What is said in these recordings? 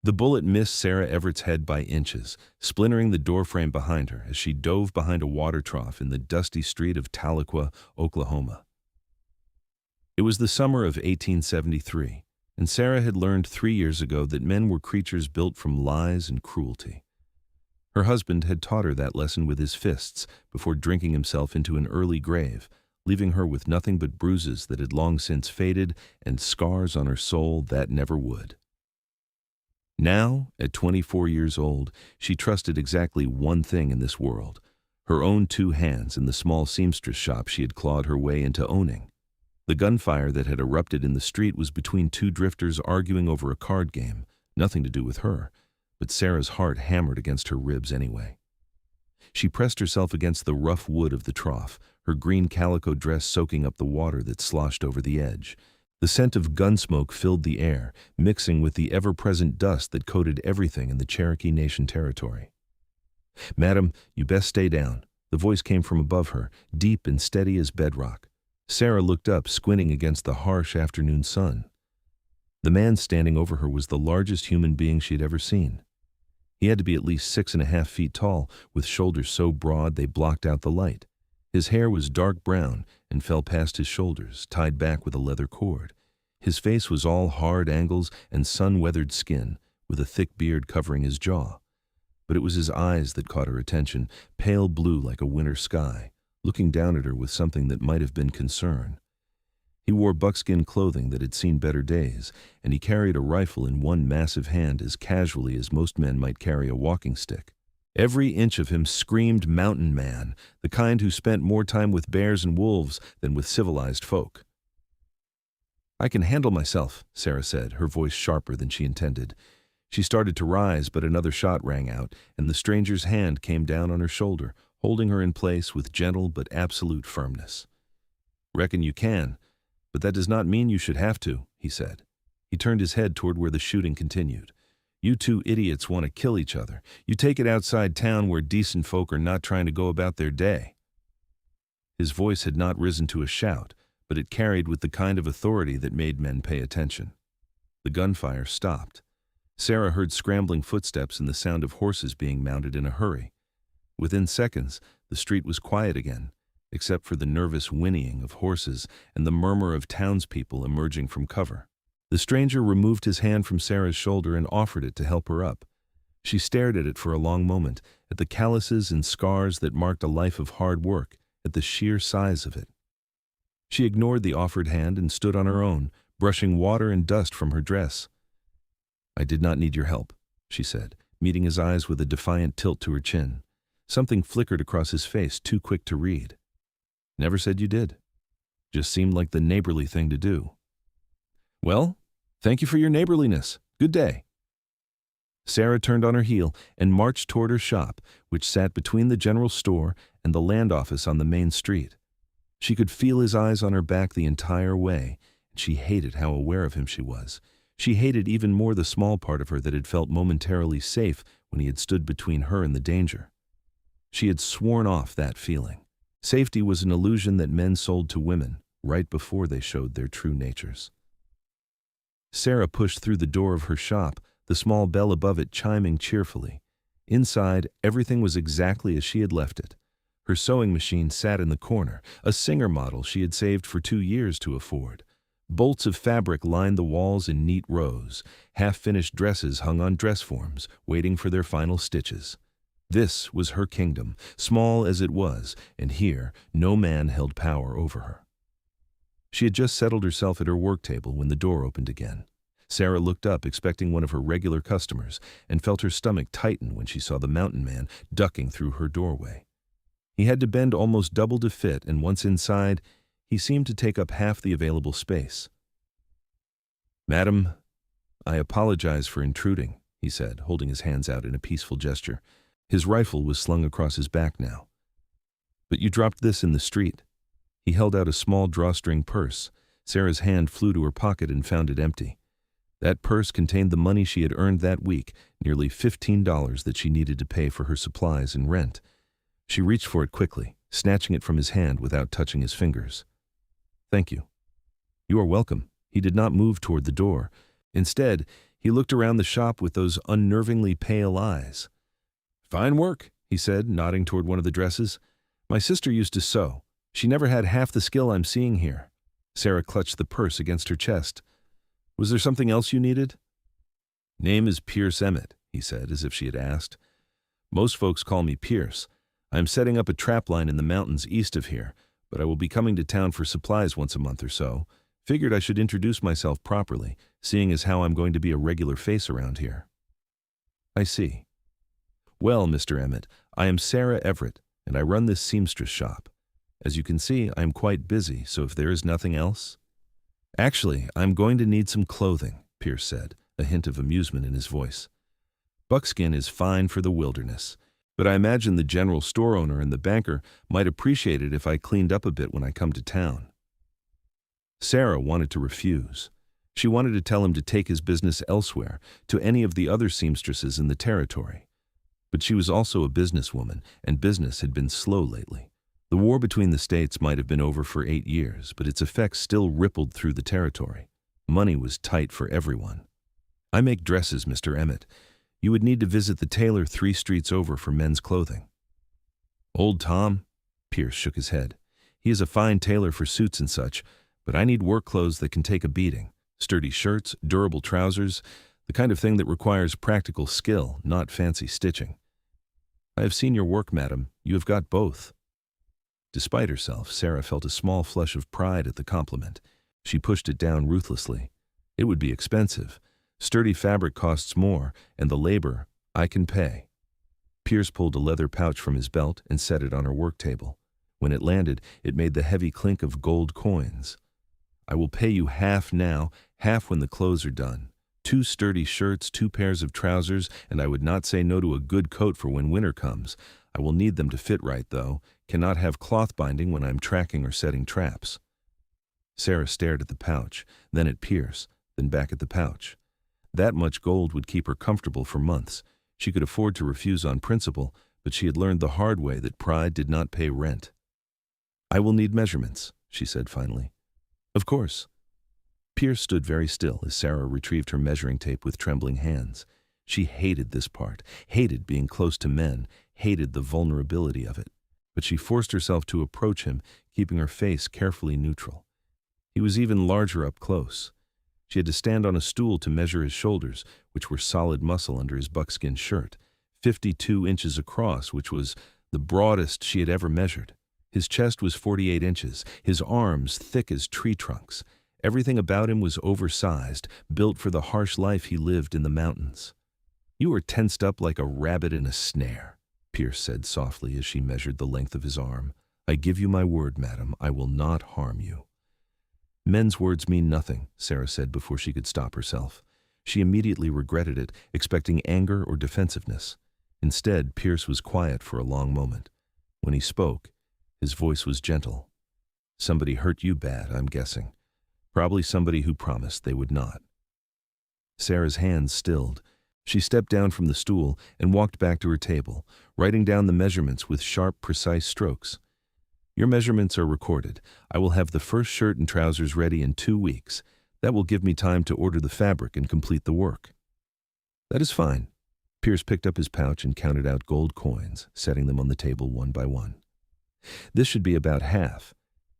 The bullet missed Sarah Everett's head by inches, splintering the doorframe behind her as she dove behind a water trough in the dusty street of Tahlequah, Oklahoma. It was the summer of 1873, and Sarah had learned 3 years ago that men were creatures built from lies and cruelty. Her husband had taught her that lesson with his fists before drinking himself into an early grave, leaving her with nothing but bruises that had long since faded and scars on her soul that never would. Now, at 24 years old, she trusted exactly one thing in this world: her own 2 hands in the small seamstress shop she had clawed her way into owning. The gunfire that had erupted in the street was between 2 drifters arguing over a card game, nothing to do with her, but Sarah's heart hammered against her ribs anyway. She pressed herself against the rough wood of the trough, her green calico dress soaking up the water that sloshed over the edge. The scent of gun smoke filled the air, mixing with the ever-present dust that coated everything in the Cherokee Nation territory. "Madam, you best stay down." The voice came from above her, deep and steady as bedrock. Sarah looked up, squinting against the harsh afternoon sun. The man standing over her was the largest human being she had ever seen. He had to be at least 6.5 feet tall, with shoulders so broad they blocked out the light. His hair was dark brown and fell past his shoulders, tied back with a leather cord. His face was all hard angles and sun-weathered skin, with a thick beard covering his jaw. But it was his eyes that caught her attention, pale blue like a winter sky, looking down at her with something that might have been concern. He wore buckskin clothing that had seen better days, and he carried a rifle in one massive hand as casually as most men might carry a walking stick. Every inch of him screamed mountain man, the kind who spent more time with bears and wolves than with civilized folk. "I can handle myself," Sarah said, her voice sharper than she intended. She started to rise, but another shot rang out, and the stranger's hand came down on her shoulder, holding her in place with gentle but absolute firmness. "Reckon you can, but that does not mean you should have to," he said. He turned his head toward where the shooting continued. "You 2 idiots want to kill each other. You take it outside town where decent folk are not trying to go about their day." His voice had not risen to a shout, but it carried with the kind of authority that made men pay attention. The gunfire stopped. Sarah heard scrambling footsteps and the sound of horses being mounted in a hurry. Within seconds, the street was quiet again, except for the nervous whinnying of horses and the murmur of townspeople emerging from cover. The stranger removed his hand from Sarah's shoulder and offered it to help her up. She stared at it for a long moment, at the calluses and scars that marked a life of hard work, at the sheer size of it. She ignored the offered hand and stood on her own, brushing water and dust from her dress. "I did not need your help," she said, meeting his eyes with a defiant tilt to her chin. Something flickered across his face, too quick to read. "Never said you did. Just seemed like the neighborly thing to do." "Well, thank you for your neighborliness. Good day." Sarah turned on her heel and marched toward her shop, which sat between the general store and the land office on the main street. She could feel his eyes on her back the entire way, and she hated how aware of him she was. She hated even more the small part of her that had felt momentarily safe when he had stood between her and the danger. She had sworn off that feeling. Safety was an illusion that men sold to women right before they showed their true natures. Sarah pushed through the door of her shop, the small bell above it chiming cheerfully. Inside, everything was exactly as she had left it. Her sewing machine sat in the corner, a Singer model she had saved for 2 years to afford. Bolts of fabric lined the walls in neat rows. Half-finished dresses hung on dress forms, waiting for their final stitches. This was her kingdom, small as it was, and here no man held power over her. She had just settled herself at her work table when the door opened again. Sarah looked up, expecting one of her regular customers, and felt her stomach tighten when she saw the mountain man ducking through her doorway. He had to bend almost double to fit, and once inside, he seemed to take up half the available space. "Madam, I apologize for intruding," he said, holding his hands out in a peaceful gesture. His rifle was slung across his back now. "But you dropped this in the street." He held out a small drawstring purse. Sarah's hand flew to her pocket and found it empty. That purse contained the money she had earned that week, nearly $15 that she needed to pay for her supplies and rent. She reached for it quickly, snatching it from his hand without touching his fingers. "Thank you." "You are welcome." He did not move toward the door. Instead, He looked around the shop with those unnervingly pale eyes. "Fine work," he said, nodding toward one of the dresses. "My sister used to sew. She never had half the skill I'm seeing here." Sarah clutched the purse against her chest. "Was there something else you needed?" "Name is Pierce Emmett," he said, as if she had asked. "Most folks call me Pierce. I'm setting up a trapline in the mountains east of here, but I will be coming to town for supplies once a month or so. Figured I should introduce myself properly, seeing as how I'm going to be a regular face around here." "I see. Well, Mr. Emmett, I am Sarah Everett, and I run this seamstress shop. As you can see, I am quite busy, so if there is nothing else—" "Actually, I'm going to need some clothing," Pierce said, a hint of amusement in his voice. "Buckskin is fine for the wilderness, but I imagine the general store owner and the banker might appreciate it if I cleaned up a bit when I come to town." Sarah wanted to refuse. She wanted to tell him to take his business elsewhere, to any of the other seamstresses in the territory. But she was also a businesswoman, and business had been slow lately. The war between the states might have been over for 8 years, but its effects still rippled through the territory. Money was tight for everyone. "I make dresses, Mr. Emmett. You would need to visit the tailor 3 streets over for men's clothing." "Old Tom?" Pierce shook his head. "He is a fine tailor for suits and such, but I need work clothes that can take a beating. Sturdy shirts, durable trousers, the kind of thing that requires practical skill, not fancy stitching." "I have seen your work, madam. You have got both." Despite herself, Sarah felt a small flush of pride at the compliment. She pushed it down ruthlessly. "It would be expensive. Sturdy fabric costs more, and the labor I can pay." Pierce pulled a leather pouch from his belt and set it on her work table. When it landed, it made the heavy clink of gold coins. "I will pay you half now, half when the clothes are done. 2 sturdy shirts, 2 pairs of trousers, and I would not say no to a good coat for when winter comes. I will need them to fit right, though. Cannot have cloth binding when I'm tracking or setting traps." Sarah stared at the pouch, then at Pierce, then back at the pouch. That much gold would keep her comfortable for months. She could afford to refuse on principle, but she had learned the hard way that pride did not pay rent. "I will need measurements," she said finally. "Of course." Pierce stood very still as Sarah retrieved her measuring tape with trembling hands. She hated this part, hated being close to men, hated the vulnerability of it. But she forced herself to approach him, keeping her face carefully neutral. He was even larger up close. She had to stand on a stool to measure his shoulders, which were solid muscle under his buckskin shirt, 52 inches across, which was the broadest she had ever measured. His chest was 48 inches, his arms thick as tree trunks. Everything about him was oversized, built for the harsh life he lived in the mountains. "You are tensed up like a rabbit in a snare," Pierce said softly as she measured the length of his arm. "I give you my word, madam, I will not harm you." "Men's words mean nothing," Sarah said before she could stop herself. She immediately regretted it, expecting anger or defensiveness. Instead, Pierce was quiet for a long moment. When he spoke, his voice was gentle. "Somebody hurt you bad, I'm guessing. Probably somebody who promised they would not." Sarah's hands stilled. She stepped down from the stool and walked back to her table, writing down the measurements with sharp, precise strokes. "Your measurements are recorded. I will have the first shirt and trousers ready in 2 weeks. That will give me time to order the fabric and complete the work." "That is fine." Pierce picked up his pouch and counted out gold coins, setting them on the table one by one. "This should be about half.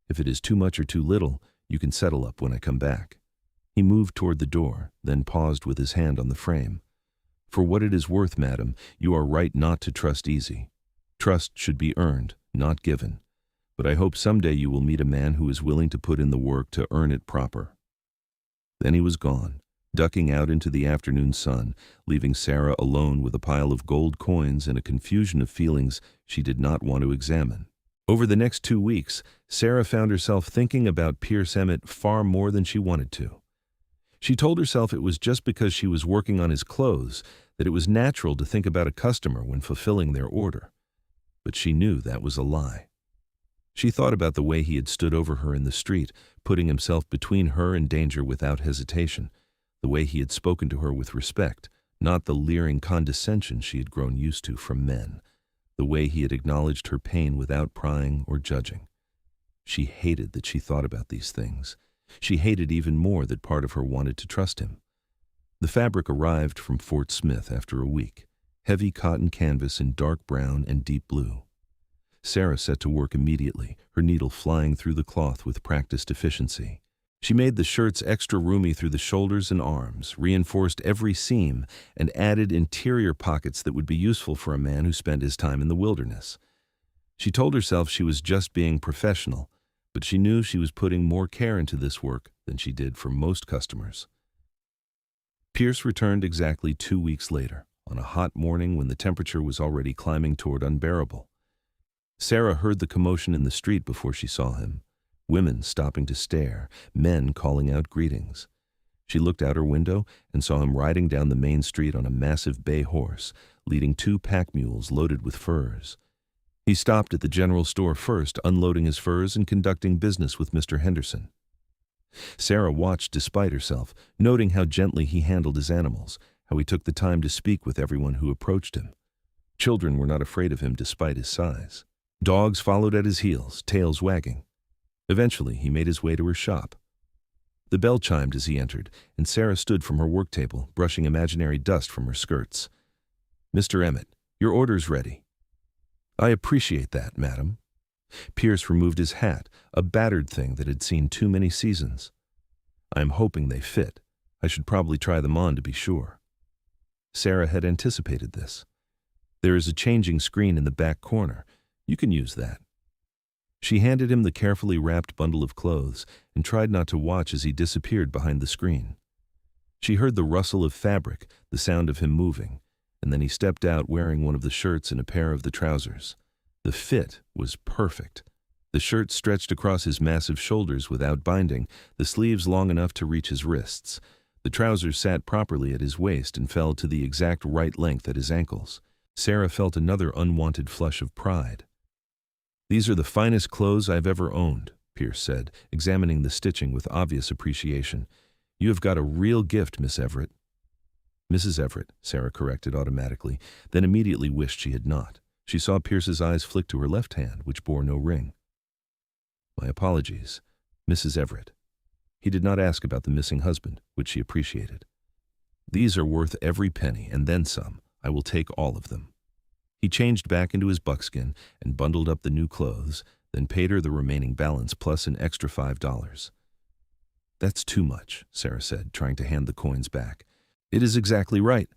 If it is too much or too little, you can settle up when I come back." He moved toward the door, then paused with his hand on the frame. "For what it is worth, madam, you are right not to trust easy. Trust should be earned, not given. But I hope someday you will meet a man who is willing to put in the work to earn it proper." Then he was gone, ducking out into the afternoon sun, leaving Sarah alone with a pile of gold coins and a confusion of feelings she did not want to examine. Over the next 2 weeks, Sarah found herself thinking about Pierce Emmett far more than she wanted to. She told herself it was just because she was working on his clothes that it was natural to think about a customer when fulfilling their order. But she knew that was a lie. She thought about the way he had stood over her in the street, putting himself between her and danger without hesitation, the way he had spoken to her with respect, not the leering condescension she had grown used to from men, the way he had acknowledged her pain without prying or judging. She hated that she thought about these things. She hated even more that part of her wanted to trust him. The fabric arrived from Fort Smith after a week, heavy cotton canvas in dark brown and deep blue. Sarah set to work immediately, her needle flying through the cloth with practiced efficiency. She made the shirts extra roomy through the shoulders and arms, reinforced every seam, and added interior pockets that would be useful for a man who spent his time in the wilderness. She told herself she was just being professional, but she knew she was putting more care into this work than she did for most customers. Pierce returned exactly 2 weeks later, on a hot morning when the temperature was already climbing toward unbearable. Sarah heard the commotion in the street before she saw him. Women stopping to stare, men calling out greetings. She looked out her window and saw him riding down the main street on a massive bay horse, leading 2 pack mules loaded with furs. He stopped at the general store first, unloading his furs and conducting business with Mr. Henderson. Sarah watched despite herself, noting how gently he handled his animals, how he took the time to speak with everyone who approached him. Children were not afraid of him despite his size. Dogs followed at his heels, tails wagging. Eventually, he made his way to her shop. The bell chimed as he entered, and Sarah stood from her work table, brushing imaginary dust from her skirts. "Mr. Emmett, your order's ready." "I appreciate that, madam." Pierce removed his hat, a battered thing that had seen too many seasons. "I'm hoping they fit. I should probably try them on to be sure." Sarah had anticipated this. "There is a changing screen in the back corner. You can use that." She handed him the carefully wrapped bundle of clothes and tried not to watch as he disappeared behind the screen. She heard the rustle of fabric, the sound of him moving, and then he stepped out wearing one of the shirts and a pair of the trousers. The fit was perfect. The shirt stretched across his massive shoulders without binding, the sleeves long enough to reach his wrists. The trousers sat properly at his waist and fell to the exact right length at his ankles. Sarah felt another unwanted flush of pride. "These are the finest clothes I've ever owned," Pierce said, examining the stitching with obvious appreciation. "You have got a real gift, Miss Everett." "Mrs. Everett," Sarah corrected automatically, then immediately wished she had not. She saw Pierce's eyes flick to her left hand, which bore no ring. "My apologies, Mrs. Everett." He did not ask about the missing husband, which she appreciated. "These are worth every penny, and then some. I will take all of them." He changed back into his buckskin and bundled up the new clothes, then paid her the remaining balance plus an extra $5. "That's too much," Sarah said, trying to hand the coins back. "It is exactly right.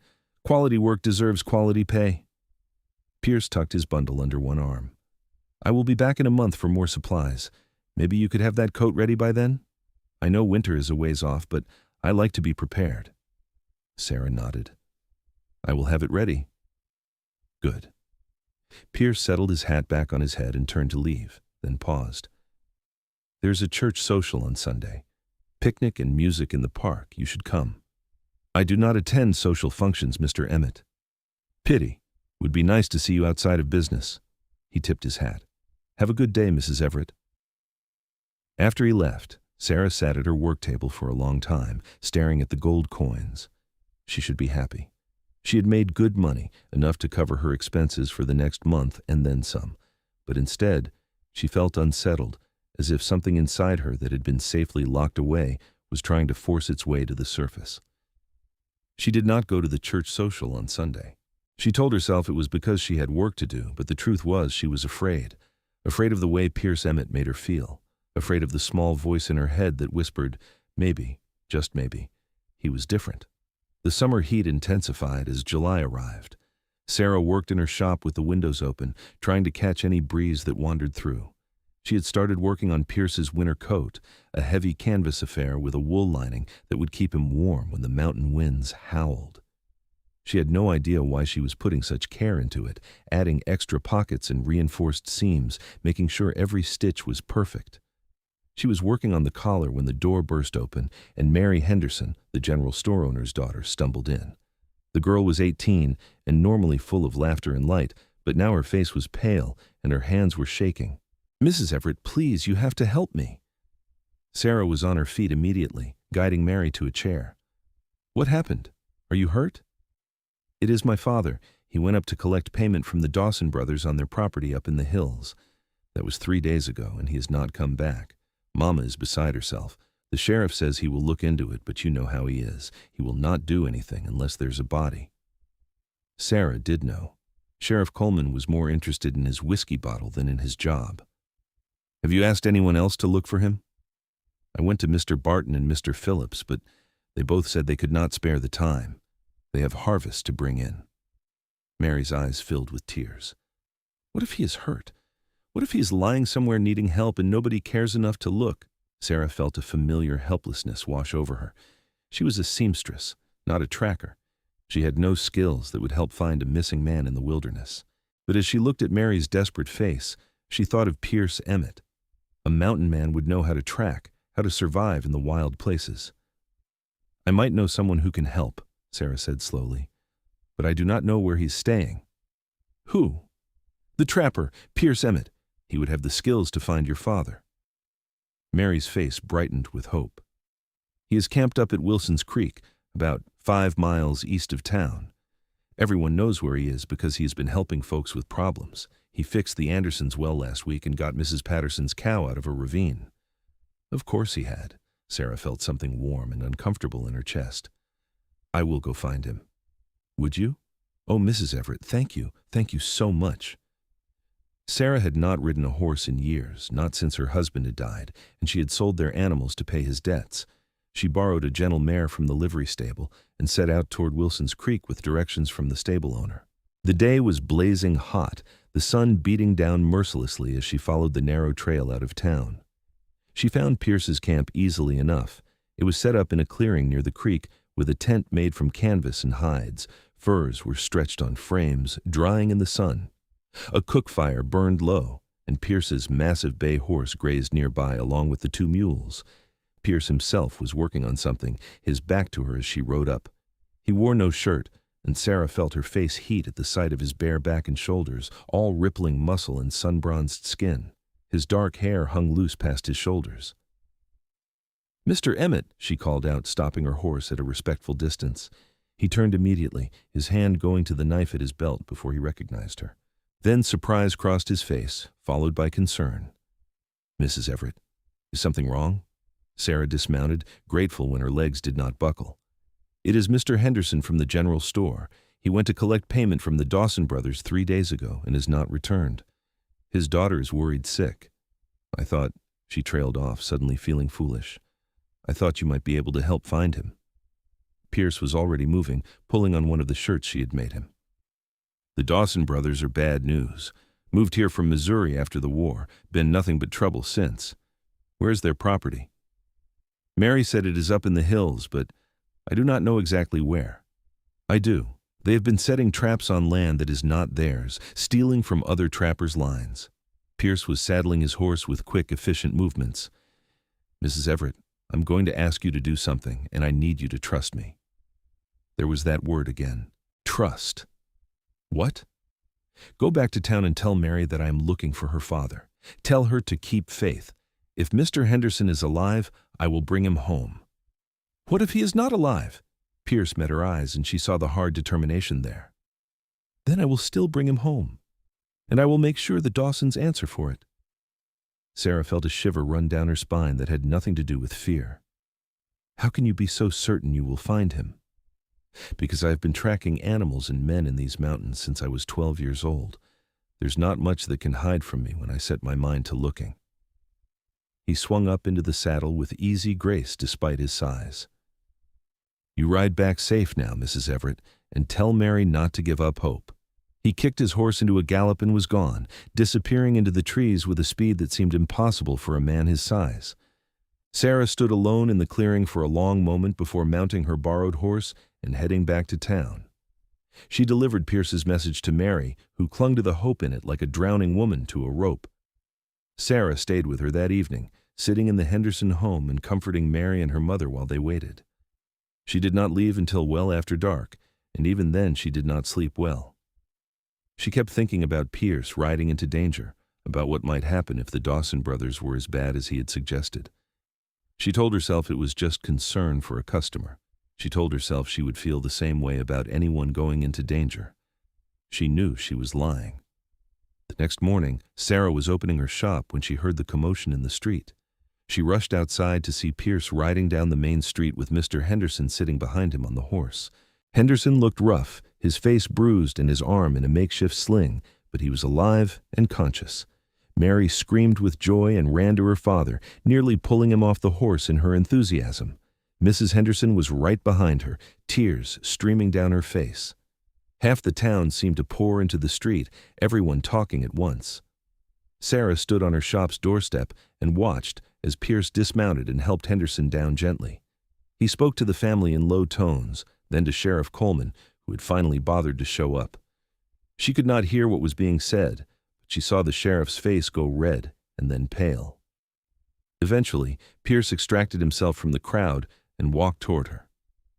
Quality work deserves quality pay." Pierce tucked his bundle under one arm. "I will be back in a month for more supplies. Maybe you could have that coat ready by then? I know winter is a ways off, but I like to be prepared." Sarah nodded. "I will have it ready." "Good." Pierce settled his hat back on his head and turned to leave, then paused. "There's a church social on Sunday. Picnic and music in the park. You should come." "I do not attend social functions, Mr. Emmett." "Pity. Would be nice to see you outside of business." He tipped his hat. "Have a good day, Mrs. Everett." After he left, Sarah sat at her work table for a long time, staring at the gold coins. She should be happy. She had made good money, enough to cover her expenses for the next month and then some. But instead, she felt unsettled, as if something inside her that had been safely locked away was trying to force its way to the surface. She did not go to the church social on Sunday. She told herself it was because she had work to do, but the truth was she was afraid. Afraid of the way Pierce Emmett made her feel. Afraid of the small voice in her head that whispered, maybe, just maybe, he was different. The summer heat intensified as July arrived. Sarah worked in her shop with the windows open, trying to catch any breeze that wandered through. She had started working on Pierce's winter coat, a heavy canvas affair with a wool lining that would keep him warm when the mountain winds howled. She had no idea why she was putting such care into it, adding extra pockets and reinforced seams, making sure every stitch was perfect. She was working on the collar when the door burst open and Mary Henderson, the general store owner's daughter, stumbled in. The girl was 18 and normally full of laughter and light, but now her face was pale and her hands were shaking. "Mrs. Everett, please, you have to help me." Sarah was on her feet immediately, guiding Mary to a chair. "What happened? Are you hurt?" "It is my father. He went up to collect payment from the Dawson brothers on their property up in the hills. That was 3 days ago, and he has not come back. Mama is beside herself. The sheriff says he will look into it, but you know how he is. He will not do anything unless there's a body. Sarah did know. Sheriff Coleman was more interested in his whiskey bottle than in his job. Have you asked anyone else to look for him? I went to Mr. Barton and Mr. Phillips, but they both said they could not spare the time. They have harvest to bring in. Mary's eyes filled with tears. What if he is hurt? What if he is lying somewhere needing help and nobody cares enough to look? Sarah felt a familiar helplessness wash over her. She was a seamstress, not a tracker. She had no skills that would help find a missing man in the wilderness. But as she looked at Mary's desperate face, she thought of Pierce Emmett. A mountain man would know how to track, how to survive in the wild places. I might know someone who can help, Sarah said slowly, but I do not know where he's staying. Who? The trapper, Pierce Emmett. He would have the skills to find your father. Mary's face brightened with hope. He is camped up at Wilson's Creek, about 5 miles east of town. Everyone knows where he is because he has been helping folks with problems. He fixed the Andersons' well last week and got Mrs. Patterson's cow out of a ravine. Of course he had. Sarah felt something warm and uncomfortable in her chest. I will go find him. Would you? Oh, Mrs. Everett, thank you. Thank you so much. Sarah had not ridden a horse in years, not since her husband had died, and she had sold their animals to pay his debts. She borrowed a gentle mare from the livery stable and set out toward Wilson's Creek with directions from the stable owner. The day was blazing hot, the sun beating down mercilessly as she followed the narrow trail out of town. She found Pierce's camp easily enough. It was set up in a clearing near the creek with a tent made from canvas and hides. Furs were stretched on frames, drying in the sun. A cook fire burned low, and Pierce's massive bay horse grazed nearby along with the 2 mules. Pierce himself was working on something, his back to her as she rode up. He wore no shirt, and Sarah felt her face heat at the sight of his bare back and shoulders, all rippling muscle and sun-bronzed skin. His dark hair hung loose past his shoulders. Mr. Emmett, she called out, stopping her horse at a respectful distance. He turned immediately, his hand going to the knife at his belt before he recognized her. Then surprise crossed his face, followed by concern. Mrs. Everett, is something wrong? Sarah dismounted, grateful when her legs did not buckle. It is Mr. Henderson from the general store. He went to collect payment from the Dawson brothers 3 days ago and has not returned. His daughter is worried sick. I thought, she trailed off, suddenly feeling foolish. I thought you might be able to help find him. Pierce was already moving, pulling on one of the shirts she had made him. The Dawson brothers are bad news. Moved here from Missouri after the war, been nothing but trouble since. Where's their property? Mary said it is up in the hills, but I do not know exactly where. I do. They have been setting traps on land that is not theirs, stealing from other trappers' lines. Pierce was saddling his horse with quick, efficient movements. Mrs. Everett, I'm going to ask you to do something, and I need you to trust me. There was that word again. Trust. What? Go back to town and tell Mary that I am looking for her father. Tell her to keep faith. If Mr. Henderson is alive, I will bring him home. What if he is not alive? Pierce met her eyes, and she saw the hard determination there. Then I will still bring him home, and I will make sure the Dawsons answer for it. Sarah felt a shiver run down her spine that had nothing to do with fear. How can you be so certain you will find him? Because I have been tracking animals and men in these mountains since I was 12 years old. There's not much that can hide from me when I set my mind to looking. He swung up into the saddle with easy grace despite his size. You ride back safe now, Mrs. Everett, and tell Mary not to give up hope. He kicked his horse into a gallop and was gone, disappearing into the trees with a speed that seemed impossible for a man his size. Sarah stood alone in the clearing for a long moment before mounting her borrowed horse and heading back to town. She delivered Pierce's message to Mary, who clung to the hope in it like a drowning woman to a rope. Sarah stayed with her that evening, sitting in the Henderson home and comforting Mary and her mother while they waited. She did not leave until well after dark, and even then she did not sleep well. She kept thinking about Pierce riding into danger, about what might happen if the Dawson brothers were as bad as he had suggested. She told herself it was just concern for a customer. She told herself she would feel the same way about anyone going into danger. She knew she was lying. The next morning, Sarah was opening her shop when she heard the commotion in the street. She rushed outside to see Pierce riding down the main street with Mr. Henderson sitting behind him on the horse. Henderson looked rough, his face bruised and his arm in a makeshift sling, but he was alive and conscious. Mary screamed with joy and ran to her father, nearly pulling him off the horse in her enthusiasm. Mrs. Henderson was right behind her, tears streaming down her face. Half the town seemed to pour into the street, everyone talking at once. Sarah stood on her shop's doorstep and watched as Pierce dismounted and helped Henderson down gently. He spoke to the family in low tones, then to Sheriff Coleman, who had finally bothered to show up. She could not hear what was being said, but she saw the sheriff's face go red and then pale. Eventually, Pierce extracted himself from the crowd and walked toward her.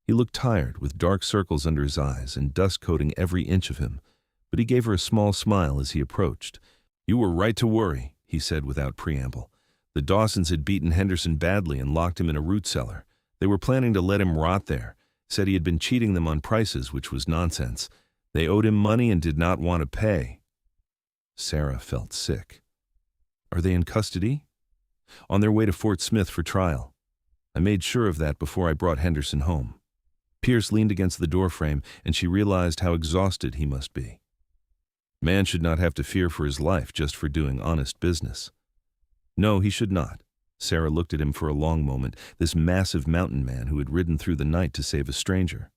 He looked tired, with dark circles under his eyes and dust coating every inch of him, but he gave her a small smile as he approached. "You were right to worry," he said without preamble. "The Dawsons had beaten Henderson badly and locked him in a root cellar. They were planning to let him rot there, said he had been cheating them on prices, which was nonsense. They owed him money and did not want to pay." Sarah felt sick. "Are they in custody?" "On their way to Fort Smith for trial. I made sure of that before I brought Henderson home." Pierce leaned against the doorframe, and she realized how exhausted he must be. Man should not have to fear for his life just for doing honest business. No, he should not. Sarah looked at him for a long moment, this massive mountain man who had ridden through the night to save a stranger.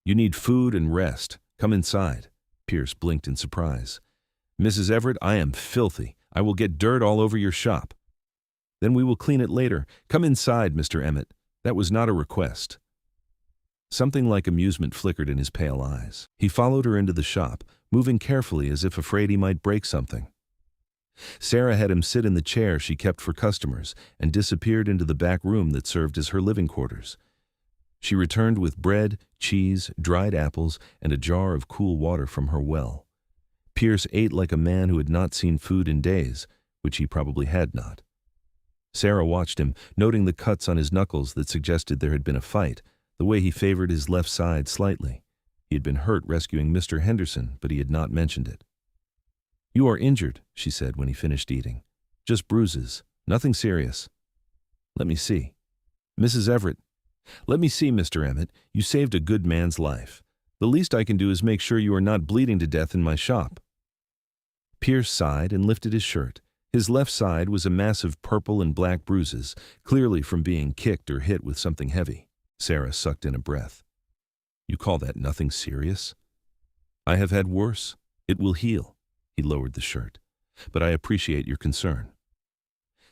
"You need food and rest. Come inside." Pierce blinked in surprise. "Mrs. Everett, I am filthy. I will get dirt all over your shop." "Then we will clean it later. Come inside, Mr. Emmett. That was not a request." Something like amusement flickered in his pale eyes. He followed her into the shop, moving carefully as if afraid he might break something. Sarah had him sit in the chair she kept for customers and disappeared into the back room that served as her living quarters. She returned with bread, cheese, dried apples, and a jar of cool water from her well. Pierce ate like a man who had not seen food in days, which he probably had not. Sarah watched him, noting the cuts on his knuckles that suggested there had been a fight, the way he favored his left side slightly. He had been hurt rescuing Mr. Henderson, but he had not mentioned it. "You are injured," she said when he finished eating. "Just bruises. Nothing serious." "Let me see." "Mrs. Everett." "Let me see, Mr. Emmett. You saved a good man's life. The least I can do is make sure you are not bleeding to death in my shop." Pierce sighed and lifted his shirt. His left side was a mass of purple and black bruises, clearly from being kicked or hit with something heavy. Sarah sucked in a breath. "You call that nothing serious?" "I have had worse. It will heal." He lowered the shirt. "But I appreciate your concern."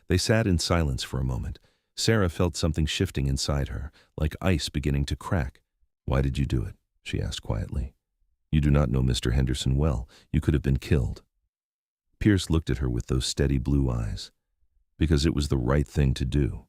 They sat in silence for a moment. Sarah felt something shifting inside her, like ice beginning to crack. "Why did you do it?" she asked quietly. "You do not know Mr. Henderson well. You could have been killed." Pierce looked at her with those steady blue eyes. "Because it was the right thing to do.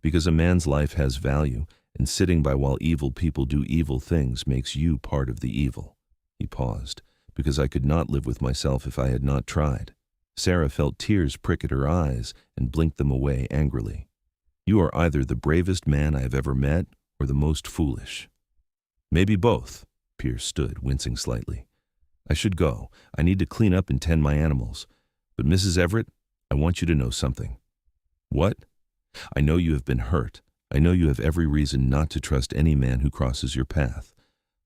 Because a man's life has value, and sitting by while evil people do evil things makes you part of the evil." He paused. "Because I could not live with myself if I had not tried." Sarah felt tears prick at her eyes and blinked them away angrily. "You are either the bravest man I have ever met or the most foolish." "Maybe both." Pierce stood, wincing slightly. "I should go. I need to clean up and tend my animals. But Mrs. Everett, I want you to know something." "What?" "I know you have been hurt. I know you have every reason not to trust any man who crosses your path.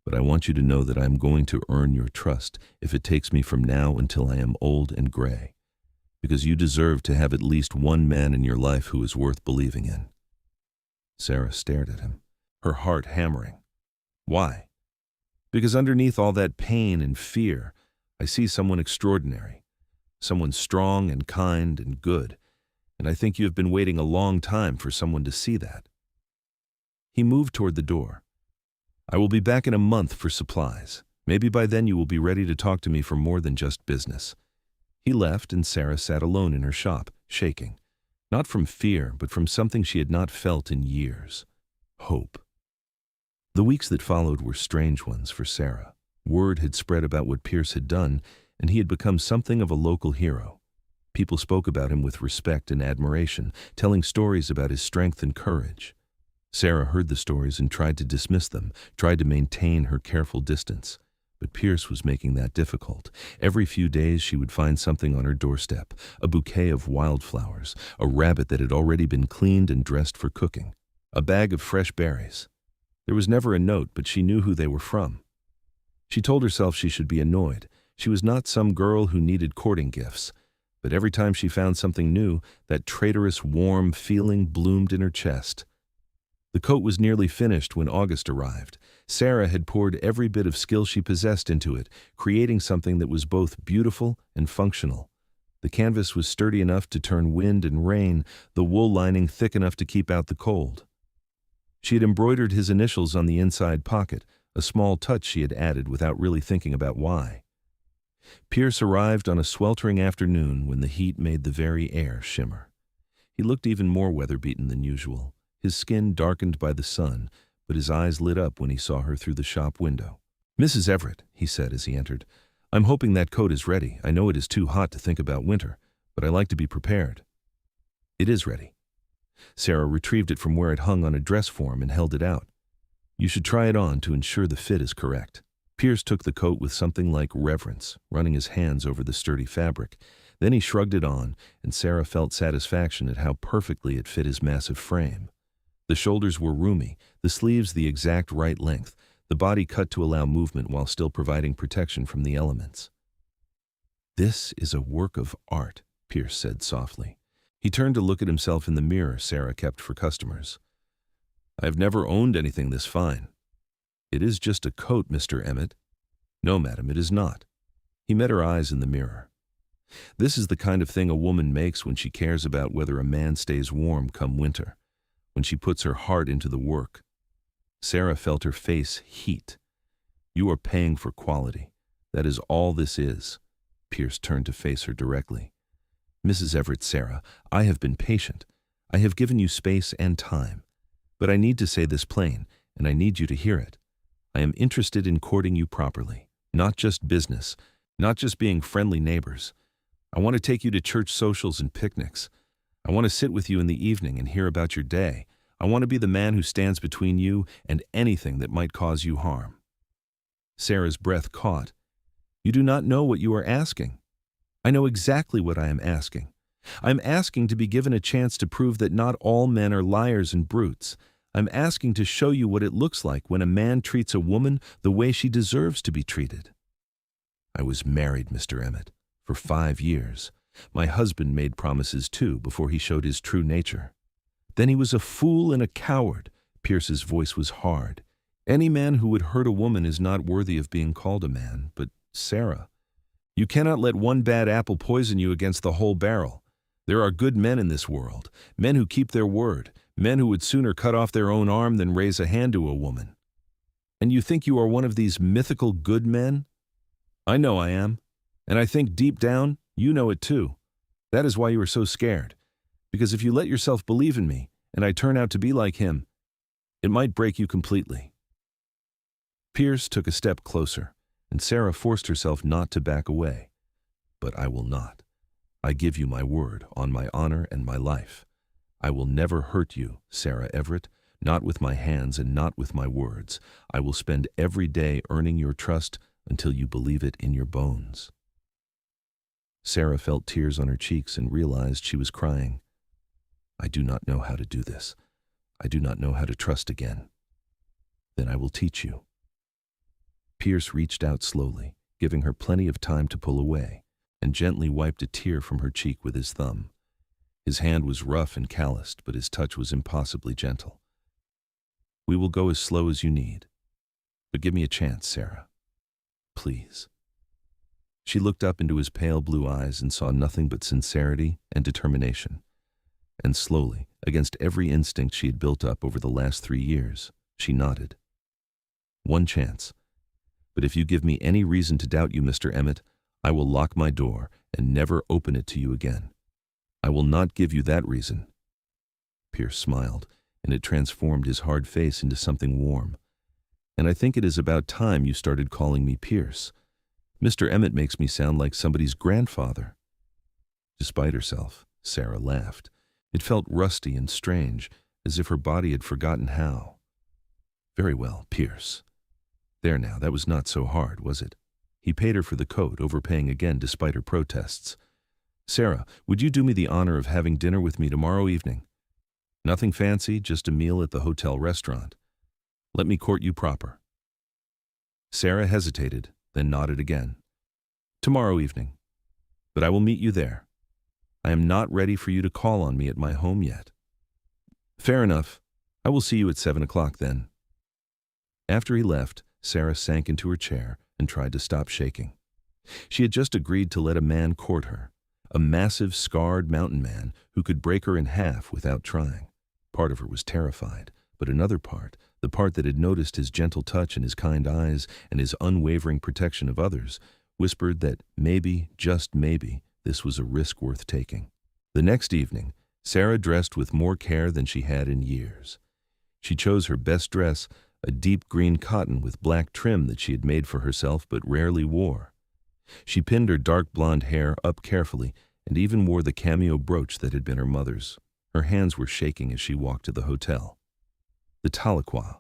But I want you to know that I am going to earn your trust if it takes me from now until I am old and gray. Because you deserve to have at least one man in your life who is worth believing in." Sarah stared at him, her heart hammering. "Why?" "Because underneath all that pain and fear, I see someone extraordinary, someone strong and kind and good, and I think you have been waiting a long time for someone to see that." He moved toward the door. "I will be back in a month for supplies. Maybe by then you will be ready to talk to me for more than just business." He left, and Sarah sat alone in her shop, shaking. Not from fear, but from something she had not felt in years. Hope. The weeks that followed were strange ones for Sarah. Word had spread about what Pierce had done, and he had become something of a local hero. People spoke about him with respect and admiration, telling stories about his strength and courage. Sarah heard the stories and tried to dismiss them, tried to maintain her careful distance. But Pierce was making that difficult. Every few days she would find something on her doorstep, a bouquet of wildflowers, a rabbit that had already been cleaned and dressed for cooking, a bag of fresh berries. There was never a note, but she knew who they were from. She told herself she should be annoyed. She was not some girl who needed courting gifts. But every time she found something new, that traitorous, warm feeling bloomed in her chest. The coat was nearly finished when August arrived. Sarah had poured every bit of skill she possessed into it, creating something that was both beautiful and functional. The canvas was sturdy enough to turn wind and rain, the wool lining thick enough to keep out the cold. She had embroidered his initials on the inside pocket, a small touch she had added without really thinking about why. Pierce arrived on a sweltering afternoon when the heat made the very air shimmer. He looked even more weather-beaten than usual, his skin darkened by the sun, but his eyes lit up when he saw her through the shop window. "Mrs. Everett," he said as he entered, "I'm hoping that coat is ready. I know it is too hot to think about winter, but I like to be prepared." "It is ready." Sarah retrieved it from where it hung on a dress form and held it out. "You should try it on to ensure the fit is correct." Pierce took the coat with something like reverence, running his hands over the sturdy fabric. Then he shrugged it on, and Sarah felt satisfaction at how perfectly it fit his massive frame. The shoulders were roomy, the sleeves the exact right length, the body cut to allow movement while still providing protection from the elements. "This is a work of art," Pierce said softly. He turned to look at himself in the mirror Sarah kept for customers. "I have never owned anything this fine." "It is just a coat, Mr. Emmett." "No, madam, it is not." He met her eyes in the mirror. "This is the kind of thing a woman makes when she cares about whether a man stays warm come winter, when she puts her heart into the work." Sarah felt her face heat. "You are paying for quality. That is all this is." Pierce turned to face her directly. "Mrs. Everett, Sarah, I have been patient. I have given you space and time. But I need to say this plain, and I need you to hear it. I am interested in courting you properly, not just business, not just being friendly neighbors. I want to take you to church socials and picnics. I want to sit with you in the evening and hear about your day. I want to be the man who stands between you and anything that might cause you harm." Sarah's breath caught. "You do not know what you are asking." "I know exactly what I am asking. I'm asking to be given a chance to prove that not all men are liars and brutes. I'm asking to show you what it looks like when a man treats a woman the way she deserves to be treated." "I was married, Mr. Emmett, for 5 years. My husband made promises too before he showed his true nature." "Then he was a fool and a coward." Pierce's voice was hard. "Any man who would hurt a woman is not worthy of being called a man. But, Sarah, you cannot let one bad apple poison you against the whole barrel. There are good men in this world, men who keep their word, men who would sooner cut off their own arm than raise a hand to a woman. And you think you are one of these mythical good men? I know I am, and I think deep down you know it too. That is why you are so scared, because if you let yourself believe in me, and I turn out to be like him, it might break you completely." Pierce took a step closer, and Sarah forced herself not to back away. "But I will not. I give you my word, on my honor and my life. I will never hurt you, Sarah Everett, not with my hands and not with my words. I will spend every day earning your trust until you believe it in your bones." Sarah felt tears on her cheeks and realized she was crying. "I do not know how to do this. I do not know how to trust again." "Then I will teach you." Pierce reached out slowly, giving her plenty of time to pull away, and gently wiped a tear from her cheek with his thumb. His hand was rough and calloused, but his touch was impossibly gentle. "We will go as slow as you need. But give me a chance, Sarah. Please." She looked up into his pale blue eyes and saw nothing but sincerity and determination. And slowly, against every instinct she had built up over the last 3 years, she nodded. "One chance. But if you give me any reason to doubt you, Mr. Emmett, I will lock my door and never open it to you again. I will not give you that reason." Pierce smiled, and it transformed his hard face into something warm. "And I think it is about time you started calling me Pierce. Mr. Emmett makes me sound like somebody's grandfather." Despite herself, Sarah laughed. It felt rusty and strange, as if her body had forgotten how. "Very well, Pierce. There now, that was not so hard, was it? He paid her for the coat, overpaying again despite her protests. Sarah, would you do me the honor of having dinner with me tomorrow evening? Nothing fancy, just a meal at the hotel restaurant. Let me court you proper. Sarah hesitated, then nodded again. Tomorrow evening. But I will meet you there. I am not ready for you to call on me at my home yet. Fair enough. I will see you at 7 o'clock then. After he left, Sarah sank into her chair and tried to stop shaking. She had just agreed to let a man court her, a massive, scarred mountain man who could break her in half without trying. Part of her was terrified, but another part, the part that had noticed his gentle touch and his kind eyes and his unwavering protection of others, whispered that maybe, just maybe, this was a risk worth taking. The next evening, Sarah dressed with more care than she had in years. She chose her best dress, a deep green cotton with black trim that she had made for herself but rarely wore. She pinned her dark blonde hair up carefully and even wore the cameo brooch that had been her mother's. Her hands were shaking as she walked to the hotel. The Tahlequah.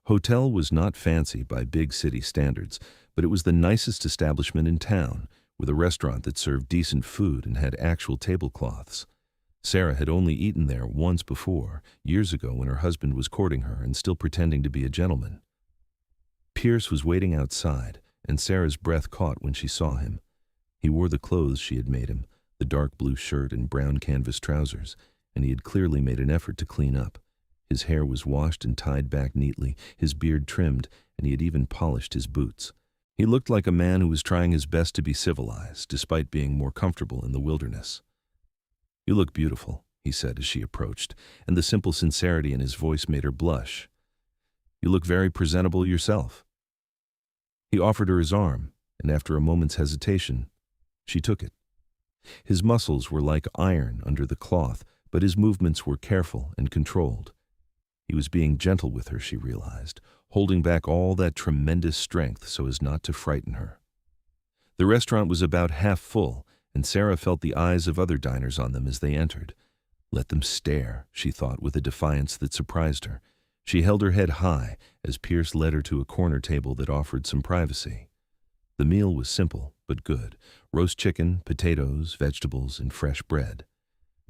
Hotel was not fancy by big city standards, but it was the nicest establishment in town, with a restaurant that served decent food and had actual tablecloths. Sarah had only eaten there once before, years ago when her husband was courting her and still pretending to be a gentleman. Pierce was waiting outside, and Sarah's breath caught when she saw him. He wore the clothes she had made him, the dark blue shirt and brown canvas trousers, and he had clearly made an effort to clean up. His hair was washed and tied back neatly, his beard trimmed, and he had even polished his boots. He looked like a man who was trying his best to be civilized, despite being more comfortable in the wilderness. You look beautiful, he said as she approached, and the simple sincerity in his voice made her blush. You look very presentable yourself. He offered her his arm, and after a moment's hesitation, she took it. His muscles were like iron under the cloth, but his movements were careful and controlled. He was being gentle with her, she realized, holding back all that tremendous strength so as not to frighten her. The restaurant was about half full, and Sarah felt the eyes of other diners on them as they entered. Let them stare, she thought with a defiance that surprised her. She held her head high as Pierce led her to a corner table that offered some privacy. The meal was simple but good: roast chicken, potatoes, vegetables, and fresh bread.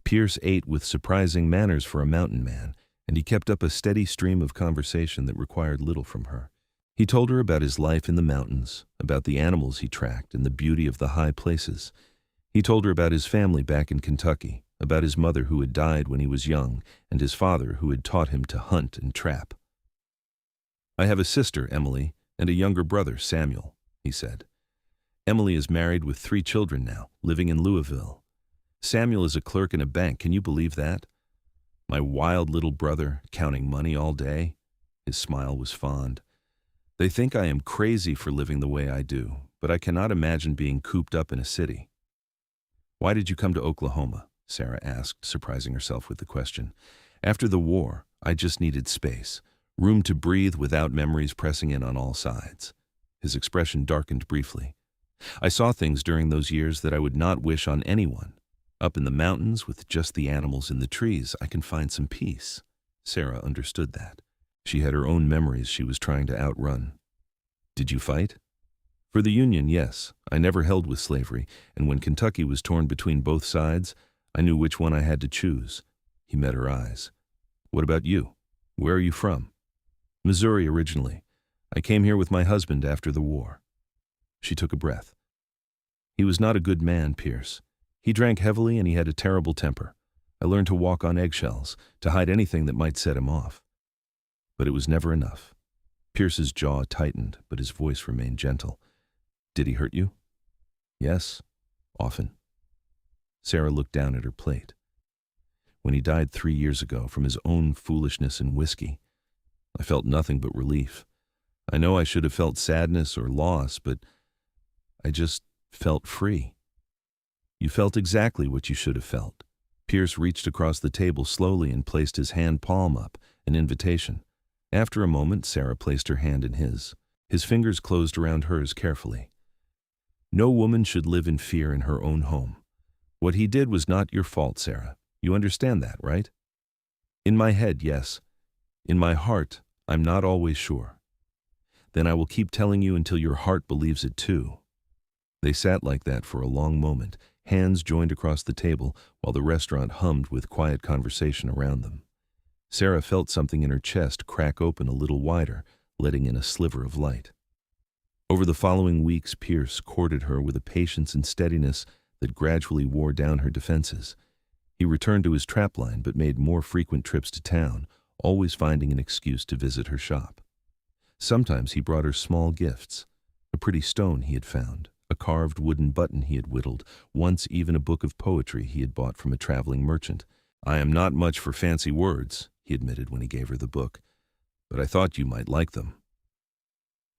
Pierce ate with surprising manners for a mountain man, and he kept up a steady stream of conversation that required little from her. He told her about his life in the mountains, about the animals he tracked and the beauty of the high places. He told her about his family back in Kentucky, about his mother who had died when he was young, and his father who had taught him to hunt and trap. I have a sister, Emily, and a younger brother, Samuel, he said. Emily is married with 3 children now, living in Louisville. Samuel is a clerk in a bank, can you believe that? My wild little brother, counting money all day. His smile was fond. They think I am crazy for living the way I do, but I cannot imagine being cooped up in a city. Why did you come to Oklahoma? Sarah asked, surprising herself with the question. After the war, I just needed space, room to breathe without memories pressing in on all sides. His expression darkened briefly. I saw things during those years that I would not wish on anyone. Up in the mountains, with just the animals in the trees, I can find some peace. Sarah understood that. She had her own memories she was trying to outrun. Did you fight? For the Union, yes. I never held with slavery, and when Kentucky was torn between both sides, I knew which one I had to choose. He met her eyes. What about you? Where are you from? Missouri originally. I came here with my husband after the war. She took a breath. He was not a good man, Pierce. He drank heavily and he had a terrible temper. I learned to walk on eggshells, to hide anything that might set him off. But it was never enough. Pierce's jaw tightened, but his voice remained gentle. Did he hurt you? Yes, often. Sarah looked down at her plate. When he died 3 years ago from his own foolishness and whiskey, I felt nothing but relief. I know I should have felt sadness or loss, but I just felt free. You felt exactly what you should have felt. Pierce reached across the table slowly and placed his hand palm up, an invitation. After a moment, Sarah placed her hand in his. His fingers closed around hers carefully. No woman should live in fear in her own home. What he did was not your fault, Sarah. You understand that, right? In my head, yes. In my heart, I'm not always sure. Then I will keep telling you until your heart believes it too." They sat like that for a long moment, hands joined across the table while the restaurant hummed with quiet conversation around them. Sarah felt something in her chest crack open a little wider, letting in a sliver of light. Over the following weeks, Pierce courted her with a patience and steadiness that gradually wore down her defenses. He returned to his trapline but made more frequent trips to town, always finding an excuse to visit her shop. Sometimes he brought her small gifts, a pretty stone he had found, a carved wooden button he had whittled, once even a book of poetry he had bought from a traveling merchant. "I am not much for fancy words," he admitted when he gave her the book, "but I thought you might like them."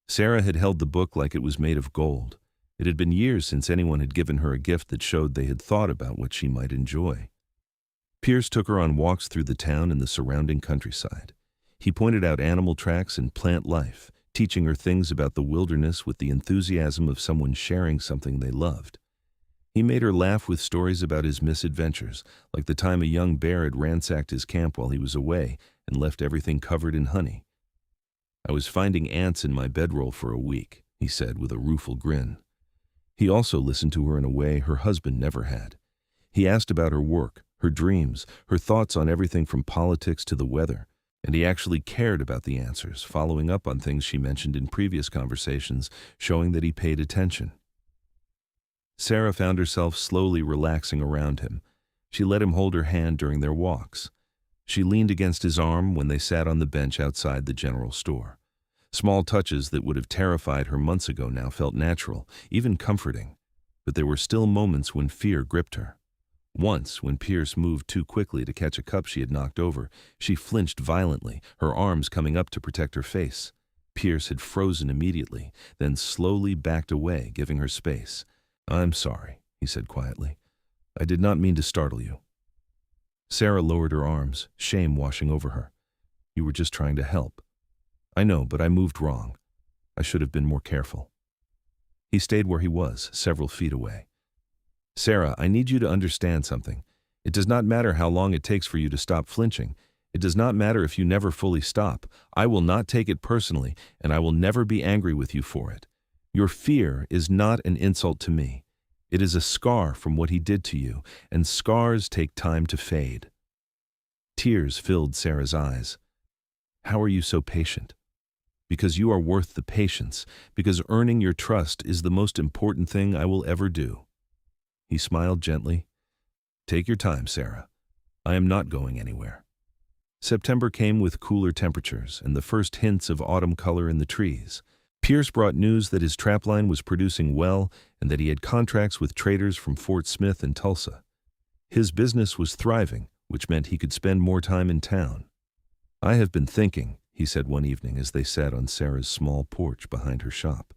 Sarah had held the book like it was made of gold. It had been years since anyone had given her a gift that showed they had thought about what she might enjoy. Pierce took her on walks through the town and the surrounding countryside. He pointed out animal tracks and plant life, teaching her things about the wilderness with the enthusiasm of someone sharing something they loved. He made her laugh with stories about his misadventures, like the time a young bear had ransacked his camp while he was away and left everything covered in honey. "I was finding ants in my bedroll for a week," he said with a rueful grin. He also listened to her in a way her husband never had. He asked about her work, her dreams, her thoughts on everything from politics to the weather, and he actually cared about the answers, following up on things she mentioned in previous conversations, showing that he paid attention. Sarah found herself slowly relaxing around him. She let him hold her hand during their walks. She leaned against his arm when they sat on the bench outside the general store. Small touches that would have terrified her months ago now felt natural, even comforting. But there were still moments when fear gripped her. Once, when Pierce moved too quickly to catch a cup she had knocked over, she flinched violently, her arms coming up to protect her face. Pierce had frozen immediately, then slowly backed away, giving her space. "I'm sorry," he said quietly. "I did not mean to startle you." Sarah lowered her arms, shame washing over her. "You were just trying to help." "I know, but I moved wrong. I should have been more careful." He stayed where he was, several feet away. "Sarah, I need you to understand something. It does not matter how long it takes for you to stop flinching. It does not matter if you never fully stop. I will not take it personally, and I will never be angry with you for it. Your fear is not an insult to me. It is a scar from what he did to you, and scars take time to fade." Tears filled Sarah's eyes. "How are you so patient?" "Because you are worth the patience, because earning your trust is the most important thing I will ever do." He smiled gently. "Take your time, Sarah. I am not going anywhere." September came with cooler temperatures and the first hints of autumn color in the trees. Pierce brought news that his trapline was producing well and that he had contracts with traders from Fort Smith and Tulsa. His business was thriving, which meant he could spend more time in town. "I have been thinking," he said one evening as they sat on Sarah's small porch behind her shop,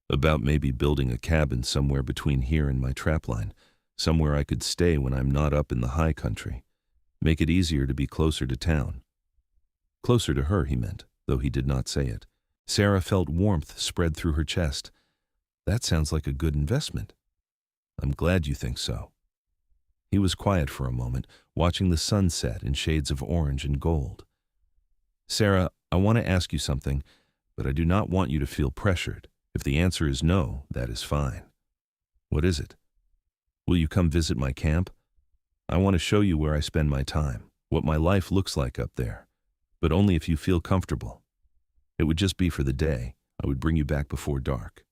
"about maybe building a cabin somewhere between here and my trapline, somewhere I could stay when I'm not up in the high country. Make it easier to be closer to town." Closer to her, he meant, though he did not say it. Sarah felt warmth spread through her chest. "That sounds like a good investment." "I'm glad you think so." He was quiet for a moment, watching the sun set in shades of orange and gold. "Sarah, I want to ask you something, but I do not want you to feel pressured. If the answer is no, that is fine." "What is it?" "Will you come visit my camp? I want to show you where I spend my time, what my life looks like up there, but only if you feel comfortable. It would just be for the day. I would bring you back before dark."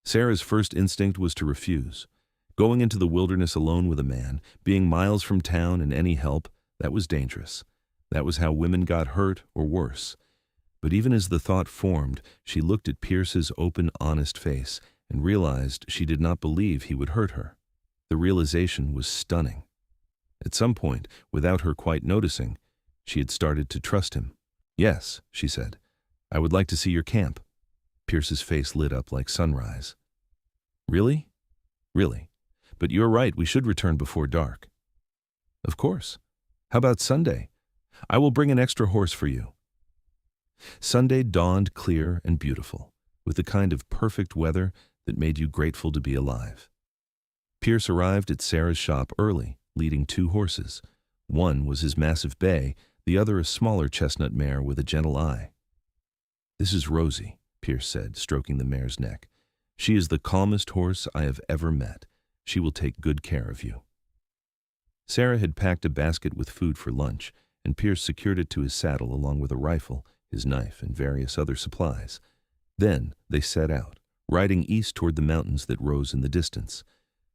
Sarah's first instinct was to refuse. Going into the wilderness alone with a man, being miles from town and any help, that was dangerous. That was how women got hurt or worse. But even as the thought formed, she looked at Pierce's open, honest face and realized she did not believe he would hurt her. The realization was stunning. At some point, without her quite noticing, she had started to trust him. "Yes," she said, "I would like to see your camp." Pierce's face lit up like sunrise. "Really?" "Really. But you're right, we should return before dark." "Of course. How about Sunday? I will bring an extra horse for you." Sunday dawned clear and beautiful, with the kind of perfect weather that made you grateful to be alive. Pierce arrived at Sarah's shop early, leading 2 horses. One was his massive bay, the other a smaller chestnut mare with a gentle eye. This is Rosie, Pierce said, stroking the mare's neck. She is the calmest horse I have ever met. She will take good care of you. Sarah had packed a basket with food for lunch, and Pierce secured it to his saddle along with a rifle, his knife, and various other supplies. Then they set out, riding east toward the mountains that rose in the distance.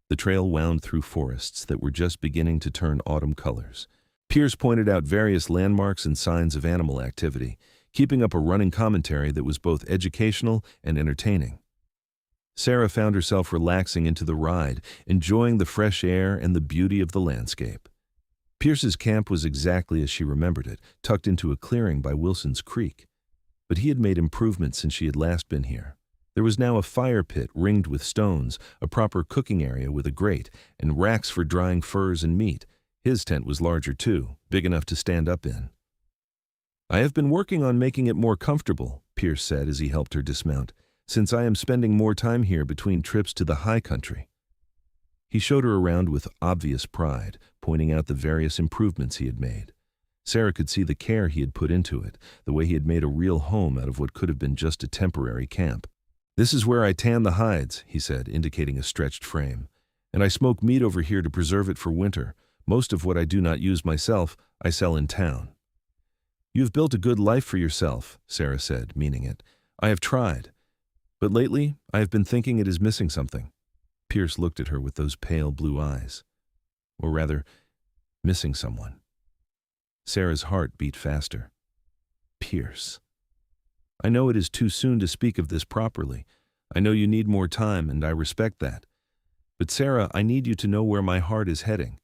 The trail wound through forests that were just beginning to turn autumn colors. Pierce pointed out various landmarks and signs of animal activity, keeping up a running commentary that was both educational and entertaining. Sarah found herself relaxing into the ride, enjoying the fresh air and the beauty of the landscape. Pierce's camp was exactly as she remembered it, tucked into a clearing by Wilson's Creek. But he had made improvements since she had last been here. There was now a fire pit ringed with stones, a proper cooking area with a grate, and racks for drying furs and meat. His tent was larger too, big enough to stand up in. I have been working on making it more comfortable, Pierce said as he helped her dismount, since I am spending more time here between trips to the high country. He showed her around with obvious pride, pointing out the various improvements he had made. Sarah could see the care he had put into it, the way he had made a real home out of what could have been just a temporary camp. This is where I tan the hides, he said, indicating a stretched frame. And I smoke meat over here to preserve it for winter. Most of what I do not use myself, I sell in town. You have built a good life for yourself, Sarah said, meaning it. I have tried. But lately, I have been thinking it is missing something. Pierce looked at her with those pale blue eyes. Or rather, missing someone. Sarah's heart beat faster. Pierce. I know it is too soon to speak of this properly. I know you need more time, and I respect that. But Sarah, I need you to know where my heart is heading.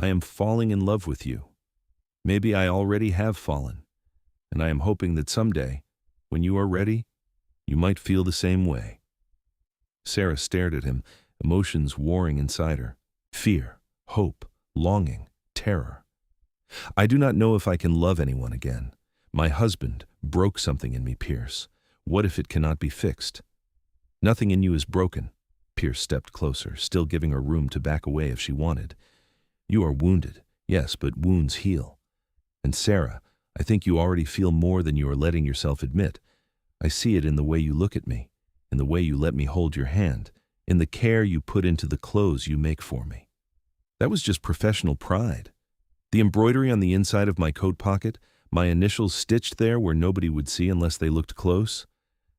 I am falling in love with you. Maybe I already have fallen, and I am hoping that someday, when you are ready, you might feel the same way. Sarah stared at him, emotions warring inside her. Fear, hope, longing, terror. I do not know if I can love anyone again. My husband broke something in me, Pierce. What if it cannot be fixed? Nothing in you is broken. Pierce stepped closer, still giving her room to back away if she wanted. You are wounded, yes, but wounds heal. And Sarah, I think you already feel more than you are letting yourself admit. I see it in the way you look at me, in the way you let me hold your hand, in the care you put into the clothes you make for me. That was just professional pride. The embroidery on the inside of my coat pocket, my initials stitched there where nobody would see unless they looked close.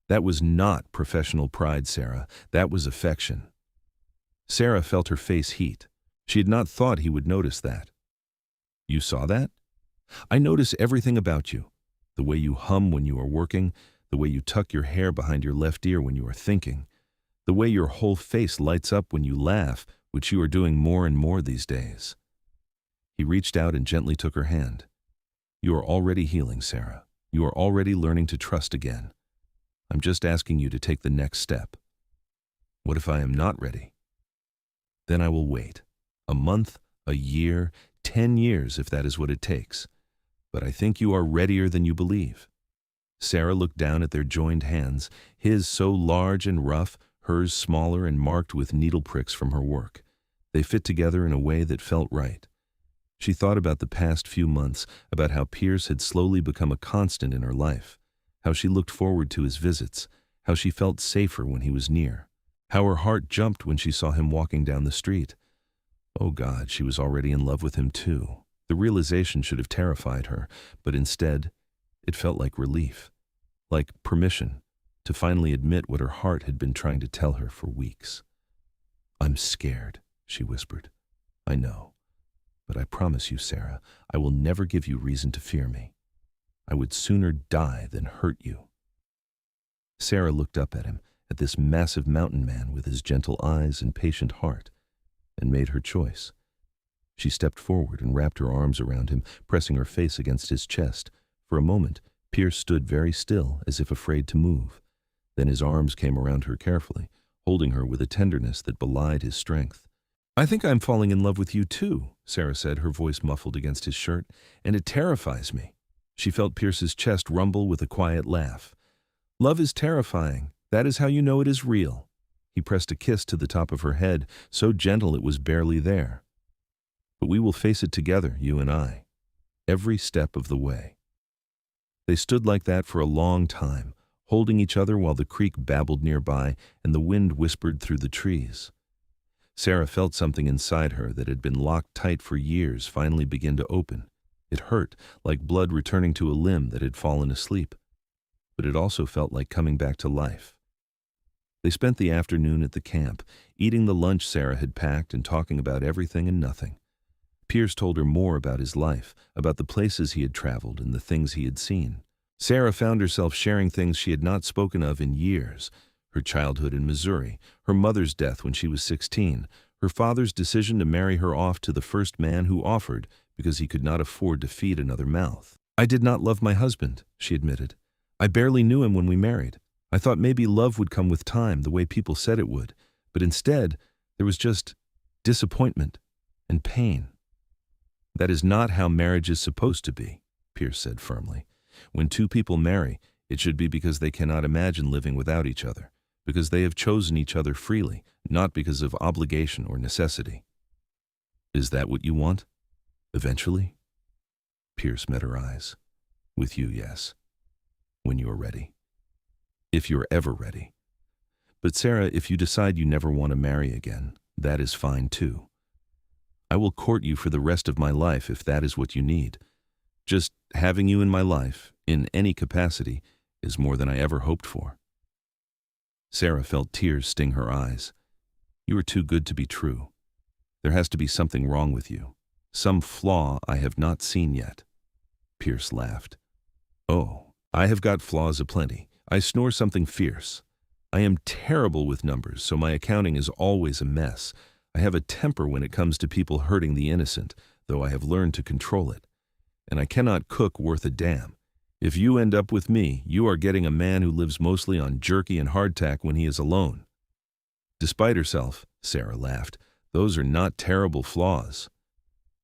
That was not professional pride, Sarah. That was affection. Sarah felt her face heat. She had not thought he would notice that. You saw that? I notice everything about you. The way you hum when you are working, the way you tuck your hair behind your left ear when you are thinking, the way your whole face lights up when you laugh, which you are doing more and more these days. He reached out and gently took her hand. You are already healing, Sarah. You are already learning to trust again. I'm just asking you to take the next step. What if I am not ready? Then I will wait. A month, a year, 10 years if that is what it takes. But I think you are readier than you believe. Sarah looked down at their joined hands, his so large and rough, hers smaller and marked with needle pricks from her work. They fit together in a way that felt right. She thought about the past few months, about how Pierce had slowly become a constant in her life, how she looked forward to his visits, how she felt safer when he was near, how her heart jumped when she saw him walking down the street. Oh God, she was already in love with him too. The realization should have terrified her, but instead, it felt like relief, like permission to finally admit what her heart had been trying to tell her for weeks. I'm scared, she whispered. I know. But I promise you, Sarah, I will never give you reason to fear me. I would sooner die than hurt you. Sarah looked up at him, at this massive mountain man with his gentle eyes and patient heart, and made her choice. She stepped forward and wrapped her arms around him, pressing her face against his chest. For a moment, Pierce stood very still, as if afraid to move. Then his arms came around her carefully, holding her with a tenderness that belied his strength. I think I'm falling in love with you too, Sarah said, her voice muffled against his shirt, and it terrifies me. She felt Pierce's chest rumble with a quiet laugh. Love is terrifying. That is how you know it is real. He pressed a kiss to the top of her head, so gentle it was barely there. But we will face it together, you and I, every step of the way. They stood like that for a long time, holding each other while the creek babbled nearby and the wind whispered through the trees. Sarah felt something inside her that had been locked tight for years finally begin to open. It hurt, like blood returning to a limb that had fallen asleep. But it also felt like coming back to life. They spent the afternoon at the camp, eating the lunch Sarah had packed and talking about everything and nothing. Pierce told her more about his life, about the places he had traveled and the things he had seen. Sarah found herself sharing things she had not spoken of in years. Her childhood in Missouri, her mother's death when she was 16, her father's decision to marry her off to the first man who offered because he could not afford to feed another mouth. "I did not love my husband," she admitted. "I barely knew him when we married. I thought maybe love would come with time, the way people said it would. But instead, there was just disappointment and pain." "That is not how marriage is supposed to be," Pierce said firmly. "When two people marry, it should be because they cannot imagine living without each other, because they have chosen each other freely, not because of obligation or necessity." "Is that what you want? Eventually?" Pierce met her eyes. "With you, yes. When you are ready. If you're ever ready. But Sarah, if you decide you never want to marry again, that is fine too. I will court you for the rest of my life if that is what you need. Just having you in my life, in any capacity, is more than I ever hoped for." Sarah felt tears sting her eyes. "You are too good to be true. There has to be something wrong with you. Some flaw I have not seen yet." Pierce laughed. "Oh, I have got flaws aplenty. I snore something fierce. I am terrible with numbers, so my accounting is always a mess. I have a temper when it comes to people hurting the innocent, though I have learned to control it. And I cannot cook worth a damn. If you end up with me, you are getting a man who lives mostly on jerky and hardtack when he is alone." Despite herself, Sarah laughed. "Those are not terrible flaws."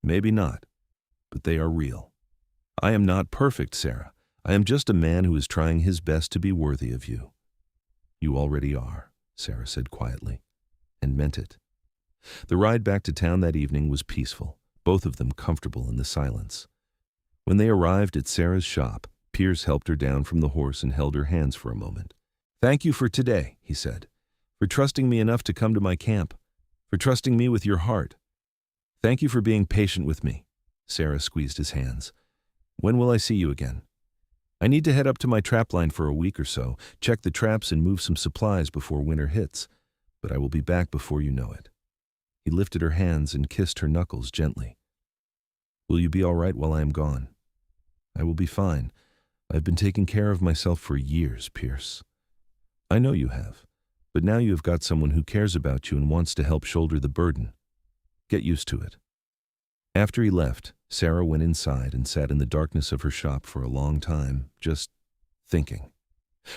"Maybe not, but they are real. I am not perfect, Sarah. I am just a man who is trying his best to be worthy of you." "You already are," Sarah said quietly, and meant it. The ride back to town that evening was peaceful, both of them comfortable in the silence. When they arrived at Sarah's shop, Pierce helped her down from the horse and held her hands for a moment. "Thank you for today," he said, "for trusting me enough to come to my camp, for trusting me with your heart. Thank you for being patient with me." Sarah squeezed his hands. "When will I see you again?" "I need to head up to my trapline for a week or so, check the traps and move some supplies before winter hits, but I will be back before you know it." He lifted her hands and kissed her knuckles gently. "Will you be all right while I am gone?" "I will be fine. I've been taking care of myself for years, Pierce." "I know you have, but now you have got someone who cares about you and wants to help shoulder the burden. Get used to it." After he left, Sarah went inside and sat in the darkness of her shop for a long time, just thinking.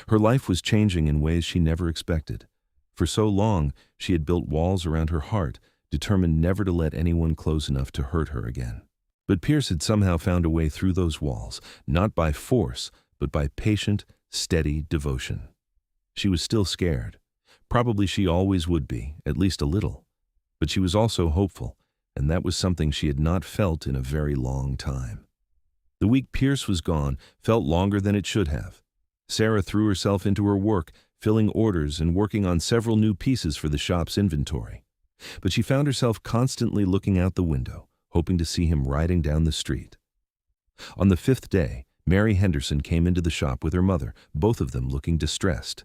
Her life was changing in ways she never expected. For so long, she had built walls around her heart, determined never to let anyone close enough to hurt her again. But Pierce had somehow found a way through those walls, not by force, but by patient, steady devotion. She was still scared. Probably she always would be, at least a little. But she was also hopeful, and that was something she had not felt in a very long time. The week Pierce was gone felt longer than it should have. Sarah threw herself into her work, filling orders and working on several new pieces for the shop's inventory. But she found herself constantly looking out the window, hoping to see him riding down the street. On the 5th day, Mary Henderson came into the shop with her mother, both of them looking distressed.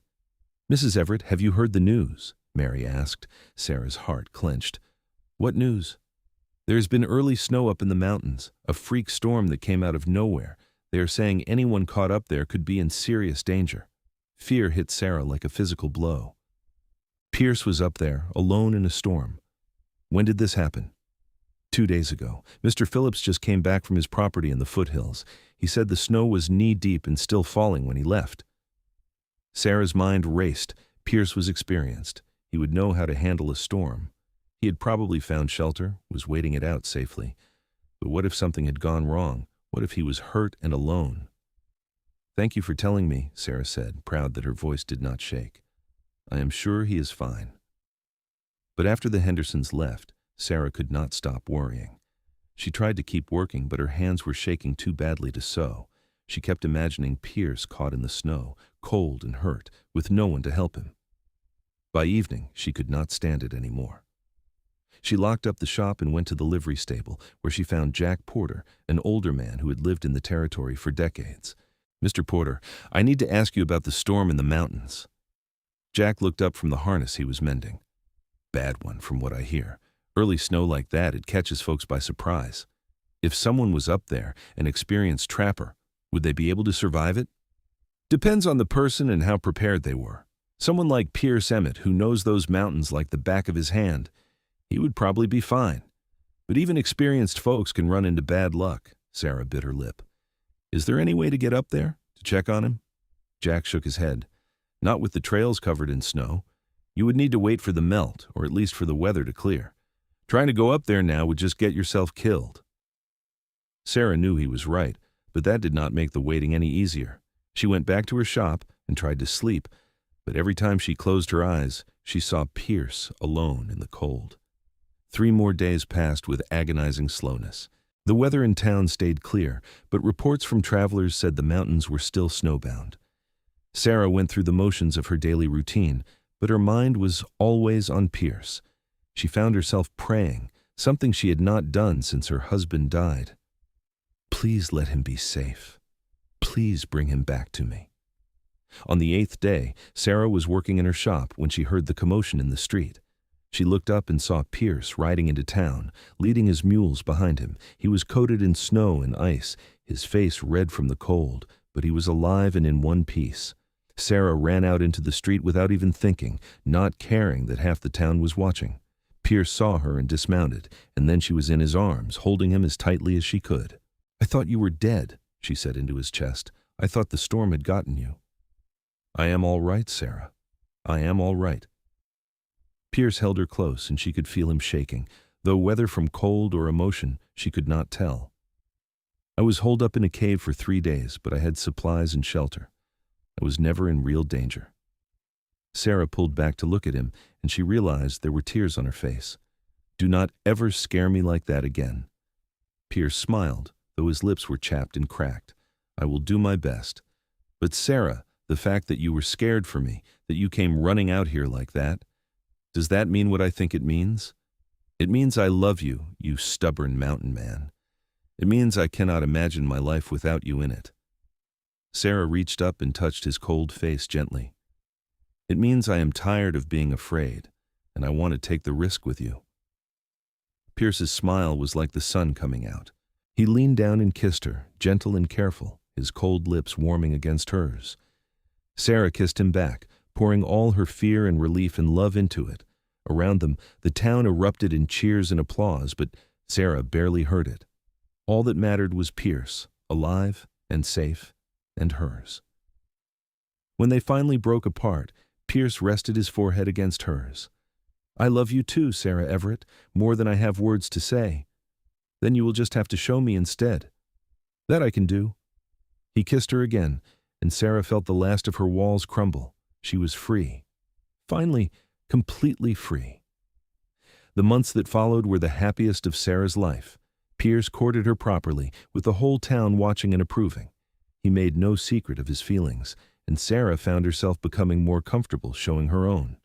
"Mrs. Everett, have you heard the news?" Mary asked. Sarah's heart clenched. "What news?" "There has been early snow up in the mountains, a freak storm that came out of nowhere. They are saying anyone caught up there could be in serious danger." Fear hit Sarah like a physical blow. Pierce was up there, alone in a storm. "When did this happen?" 2 days ago. Mr. Phillips just came back from his property in the foothills. He said the snow was knee-deep and still falling when he left." Sarah's mind raced. Pierce was experienced. He would know how to handle a storm. He had probably found shelter, was waiting it out safely. But what if something had gone wrong? What if he was hurt and alone? "Thank you for telling me," Sarah said, proud that her voice did not shake. "I am sure he is fine." But after the Hendersons left, Sarah could not stop worrying. She tried to keep working, but her hands were shaking too badly to sew. She kept imagining Pierce caught in the snow, cold and hurt, with no one to help him. By evening, she could not stand it anymore. She locked up the shop and went to the livery stable, where she found Jack Porter, an older man who had lived in the territory for decades. "Mr. Porter, I need to ask you about the storm in the mountains." Jack looked up from the harness he was mending. "Bad one, from what I hear. Early snow like that, it catches folks by surprise. If someone was up there, an experienced trapper, would they be able to survive it?" "Depends on the person and how prepared they were. Someone like Pierce Emmett, who knows those mountains like the back of his hand, he would probably be fine. But even experienced folks can run into bad luck." Sarah bit her lip. "Is there any way to get up there, to check on him?" Jack shook his head. "Not with the trails covered in snow. You would need to wait for the melt, or at least for the weather to clear. Trying to go up there now would just get yourself killed." Sarah knew he was right, but that did not make the waiting any easier. She went back to her shop and tried to sleep, but every time she closed her eyes, she saw Pierce alone in the cold. 3 more days passed with agonizing slowness. The weather in town stayed clear, but reports from travelers said the mountains were still snowbound. Sarah went through the motions of her daily routine, but her mind was always on Pierce. She found herself praying, something she had not done since her husband died. "Please let him be safe. Please bring him back to me." On the 8th day, Sarah was working in her shop when she heard the commotion in the street. She looked up and saw Pierce riding into town, leading his mules behind him. He was coated in snow and ice, his face red from the cold, but he was alive and in one piece. Sarah ran out into the street without even thinking, not caring that half the town was watching. Pierce saw her and dismounted, and then she was in his arms, holding him as tightly as she could. "I thought you were dead," she said into his chest. "I thought the storm had gotten you." "I am all right, Sarah. I am all right." Pierce held her close, and she could feel him shaking, though whether from cold or emotion, she could not tell. "I was holed up in a cave for 3 days, but I had supplies and shelter. I was never in real danger." Sarah pulled back to look at him, and she realized there were tears on her face. "Do not ever scare me like that again." Pierce smiled, though his lips were chapped and cracked. "I will do my best. But Sarah, the fact that you were scared for me, that you came running out here like that, does that mean what I think it means? It means I love you, you stubborn mountain man. It means I cannot imagine my life without you in it." Sarah reached up and touched his cold face gently. "It means I am tired of being afraid, and I want to take the risk with you." Pierce's smile was like the sun coming out. He leaned down and kissed her, gentle and careful, his cold lips warming against hers. Sarah kissed him back, pouring all her fear and relief and love into it. Around them, the town erupted in cheers and applause, but Sarah barely heard it. All that mattered was Pierce, alive and safe, and hers. When they finally broke apart, Pierce rested his forehead against hers. "I love you too, Sarah Everett, more than I have words to say. Then you will just have to show me instead. That I can do." He kissed her again, and Sarah felt the last of her walls crumble. She was free. Finally, completely free. The months that followed were the happiest of Sarah's life. Pierce courted her properly, with the whole town watching and approving. He made no secret of his feelings, and Sarah found herself becoming more comfortable showing her own.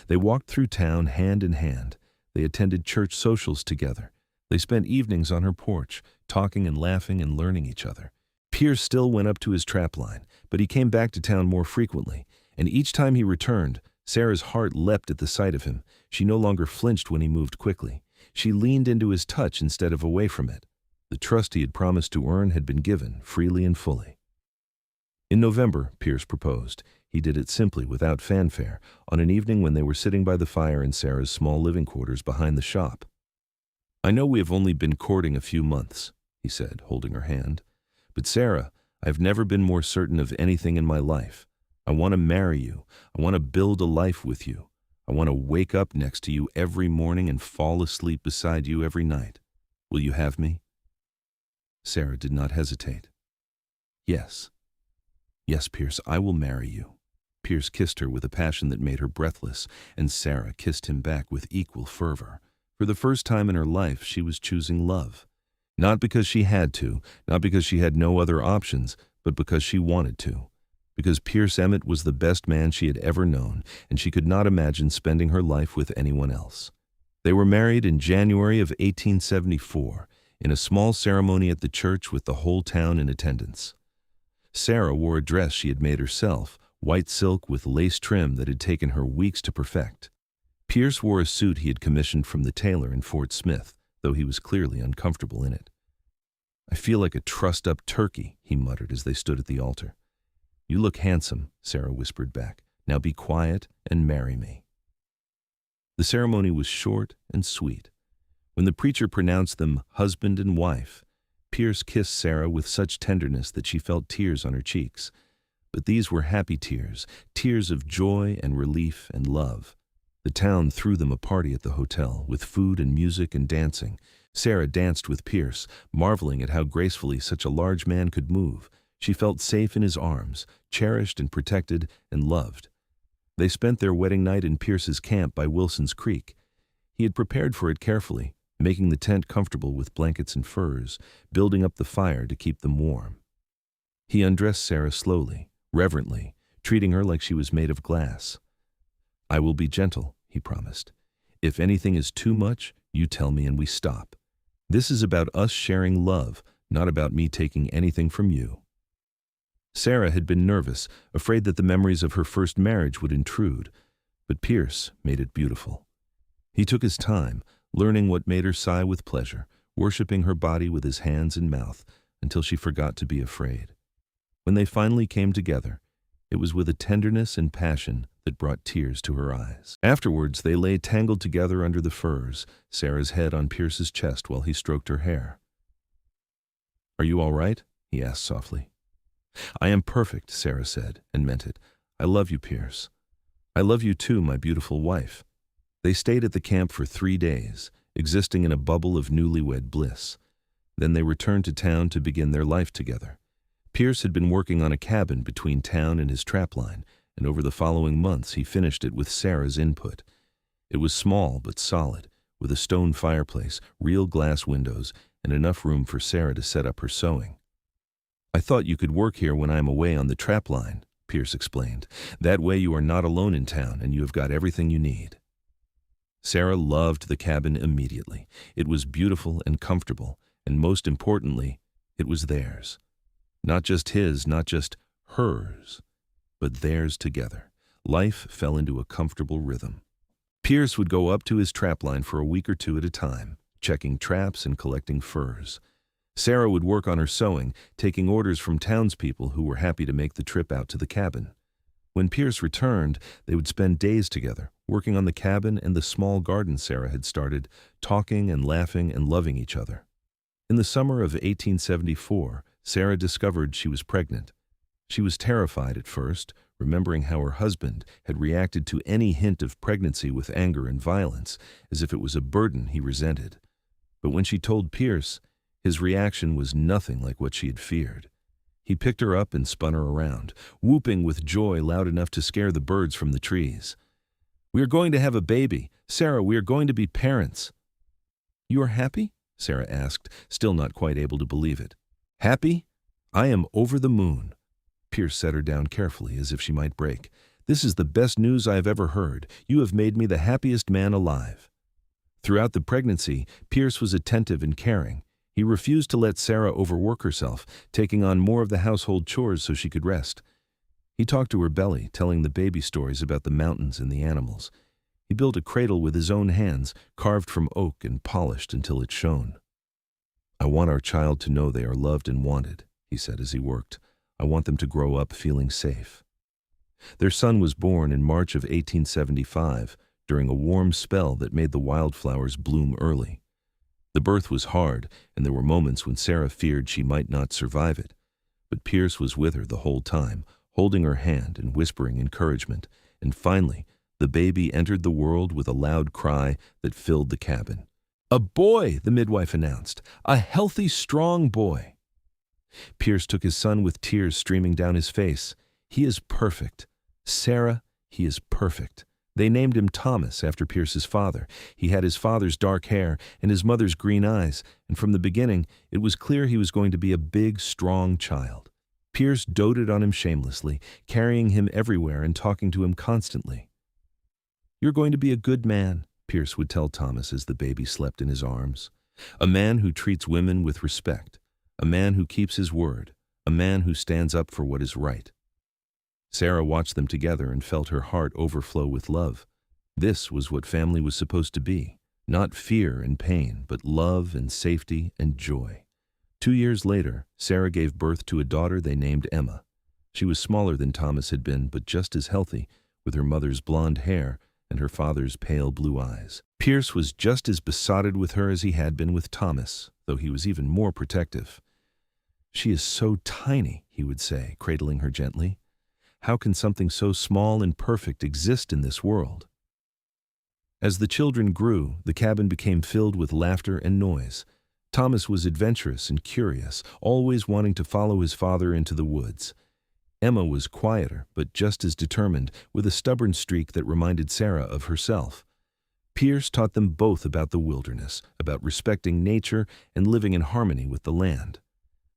They walked through town hand in hand. They attended church socials together. They spent evenings on her porch, talking and laughing and learning each other. Pierce still went up to his trapline, but he came back to town more frequently, and each time he returned, Sarah's heart leapt at the sight of him. She no longer flinched when he moved quickly. She leaned into his touch instead of away from it. The trust he had promised to earn had been given, freely and fully. In November, Pierce proposed. He did it simply, without fanfare, on an evening when they were sitting by the fire in Sarah's small living quarters behind the shop. "I know we have only been courting a few months," he said, holding her hand. "But Sarah, I've never been more certain of anything in my life. I want to marry you. I want to build a life with you. I want to wake up next to you every morning and fall asleep beside you every night. Will you have me?" Sarah did not hesitate. "Yes. Yes, Pierce, I will marry you." Pierce kissed her with a passion that made her breathless, and Sarah kissed him back with equal fervor. For the first time in her life, she was choosing love. Not because she had to, not because she had no other options, but because she wanted to. Because Pierce Emmett was the best man she had ever known, and she could not imagine spending her life with anyone else. They were married in January of 1874, in a small ceremony at the church with the whole town in attendance. Sarah wore a dress she had made herself, white silk with lace trim that had taken her weeks to perfect. Pierce wore a suit he had commissioned from the tailor in Fort Smith, though he was clearly uncomfortable in it. "I feel like a trussed-up turkey," he muttered as they stood at the altar. "You look handsome," Sarah whispered back. "Now be quiet and marry me." The ceremony was short and sweet. When the preacher pronounced them husband and wife, Pierce kissed Sarah with such tenderness that she felt tears on her cheeks. But these were happy tears, tears of joy and relief and love. The town threw them a party at the hotel, with food and music and dancing. Sarah danced with Pierce, marveling at how gracefully such a large man could move. She felt safe in his arms, cherished and protected and loved. They spent their wedding night in Pierce's camp by Wilson's Creek. He had prepared for it carefully, making the tent comfortable with blankets and furs, building up the fire to keep them warm. He undressed Sarah slowly, reverently, treating her like she was made of glass. "I will be gentle," he promised. "If anything is too much, you tell me and we stop. This is about us sharing love, not about me taking anything from you." Sarah had been nervous, afraid that the memories of her first marriage would intrude, but Pierce made it beautiful. He took his time, learning what made her sigh with pleasure, worshiping her body with his hands and mouth until she forgot to be afraid. When they finally came together, it was with a tenderness and passion that brought tears to her eyes. Afterwards, they lay tangled together under the firs, Sarah's head on Pierce's chest while he stroked her hair. "Are you all right?" he asked softly. "I am perfect," Sarah said, and meant it. "I love you, Pierce. I love you too, my beautiful wife." They stayed at the camp for 3 days, existing in a bubble of newlywed bliss. Then they returned to town to begin their life together. Pierce had been working on a cabin between town and his trapline, and over the following months he finished it with Sarah's input. It was small but solid, with a stone fireplace, real glass windows, and enough room for Sarah to set up her sewing. "I thought you could work here when I am away on the trapline," Pierce explained. "That way you are not alone in town and you have got everything you need." Sarah loved the cabin immediately. It was beautiful and comfortable, and most importantly, it was theirs. Not just his, not just hers, but theirs together. Life fell into a comfortable rhythm. Pierce would go up to his trapline for a week or two at a time, checking traps and collecting furs. Sarah would work on her sewing, taking orders from townspeople who were happy to make the trip out to the cabin. When Pierce returned, they would spend days together, working on the cabin and the small garden Sarah had started, talking and laughing and loving each other. In the summer of 1874, Sarah discovered she was pregnant. She was terrified at first, remembering how her husband had reacted to any hint of pregnancy with anger and violence, as if it was a burden he resented. But when she told Pierce, his reaction was nothing like what she had feared. He picked her up and spun her around, whooping with joy loud enough to scare the birds from the trees. "We are going to have a baby. Sarah, we are going to be parents." "You are happy?" Sarah asked, still not quite able to believe it. "Happy? I am over the moon." Pierce set her down carefully, as if she might break. "This is the best news I have ever heard. You have made me the happiest man alive." Throughout the pregnancy, Pierce was attentive and caring. He refused to let Sarah overwork herself, taking on more of the household chores so she could rest. He talked to her belly, telling the baby stories about the mountains and the animals. He built a cradle with his own hands, carved from oak and polished until it shone. "I want our child to know they are loved and wanted," he said as he worked. "I want them to grow up feeling safe." Their son was born in March of 1875, during a warm spell that made the wildflowers bloom early. The birth was hard, and there were moments when Sarah feared she might not survive it. But Pierce was with her the whole time, holding her hand and whispering encouragement, and finally, the baby entered the world with a loud cry that filled the cabin. "A boy," the midwife announced. "A healthy, strong boy." Pierce took his son with tears streaming down his face. "He is perfect. Sarah, he is perfect. They named him Thomas after Pierce's father. He had his father's dark hair and his mother's green eyes, and from the beginning it was clear he was going to be a big, strong child. Pierce doted on him shamelessly, carrying him everywhere and talking to him constantly. "You're going to be a good man," Pierce would tell Thomas as the baby slept in his arms. "A man who treats women with respect, a man who keeps his word, a man who stands up for what is right." Sarah watched them together and felt her heart overflow with love. This was what family was supposed to be, not fear and pain, but love and safety and joy. 2 years later, Sarah gave birth to a daughter they named Emma. She was smaller than Thomas had been, but just as healthy, with her mother's blonde hair and her father's pale blue eyes. Pierce was just as besotted with her as he had been with Thomas, though he was even more protective. "She is so tiny," he would say, cradling her gently. "How can something so small and perfect exist in this world?" As the children grew, the cabin became filled with laughter and noise. Thomas was adventurous and curious, always wanting to follow his father into the woods. Emma was quieter, but just as determined, with a stubborn streak that reminded Sarah of herself. Pierce taught them both about the wilderness, about respecting nature and living in harmony with the land.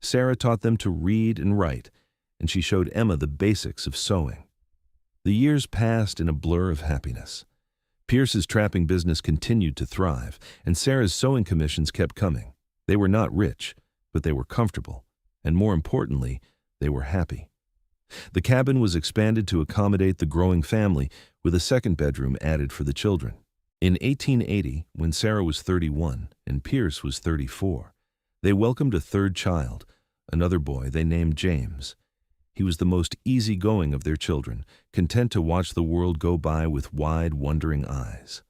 Sarah taught them to read and write, and she showed Emma the basics of sewing. The years passed in a blur of happiness. Pierce's trapping business continued to thrive, and Sarah's sewing commissions kept coming. They were not rich, but they were comfortable, and more importantly, they were happy. The cabin was expanded to accommodate the growing family, with a second bedroom added for the children. In 1880, when Sarah was 31 and Pierce was 34, they welcomed a third child, another boy they named James. He was the most easygoing of their children, content to watch the world go by with wide, wondering eyes.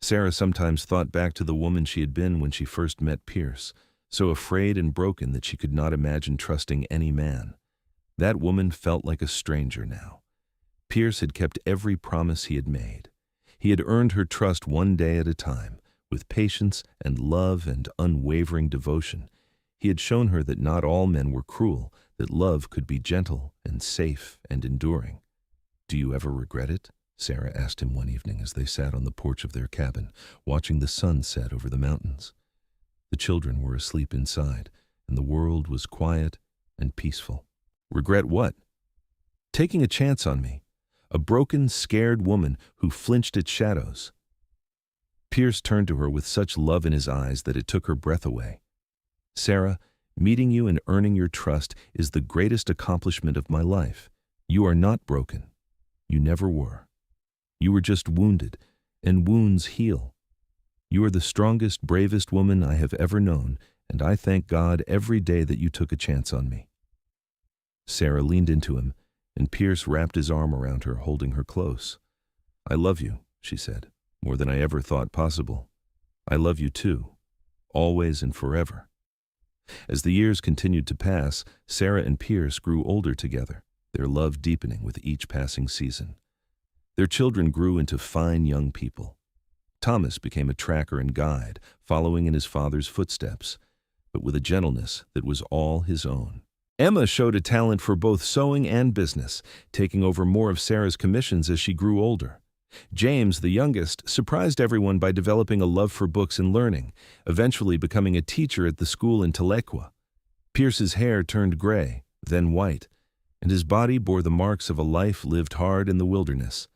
Sarah sometimes thought back to the woman she had been when she first met Pierce, so afraid and broken that she could not imagine trusting any man. That woman felt like a stranger now. Pierce had kept every promise he had made. He had earned her trust one day at a time, with patience and love and unwavering devotion. He had shown her that not all men were cruel, that love could be gentle and safe and enduring. "Do you ever regret it?" Sarah asked him one evening as they sat on the porch of their cabin, watching the sun set over the mountains. The children were asleep inside, and the world was quiet and peaceful. "Regret what?" "Taking a chance on me. A broken, scared woman who flinched at shadows." Pierce turned to her with such love in his eyes that it took her breath away. "Sarah, meeting you and earning your trust is the greatest accomplishment of my life. You are not broken. You never were. You were just wounded, and wounds heal. You are the strongest, bravest woman I have ever known, and I thank God every day that you took a chance on me." Sarah leaned into him, and Pierce wrapped his arm around her, holding her close. "I love you," she said, "more than I ever thought possible. I love you too, always and forever." As the years continued to pass, Sarah and Pierce grew older together, their love deepening with each passing season. Their children grew into fine young people. Thomas became a tracker and guide, following in his father's footsteps, but with a gentleness that was all his own. Emma showed a talent for both sewing and business, taking over more of Sarah's commissions as she grew older. James, the youngest, surprised everyone by developing a love for books and learning, eventually becoming a teacher at the school in Tahlequah. Pierce's hair turned gray, then white, and his body bore the marks of a life lived hard in the wilderness.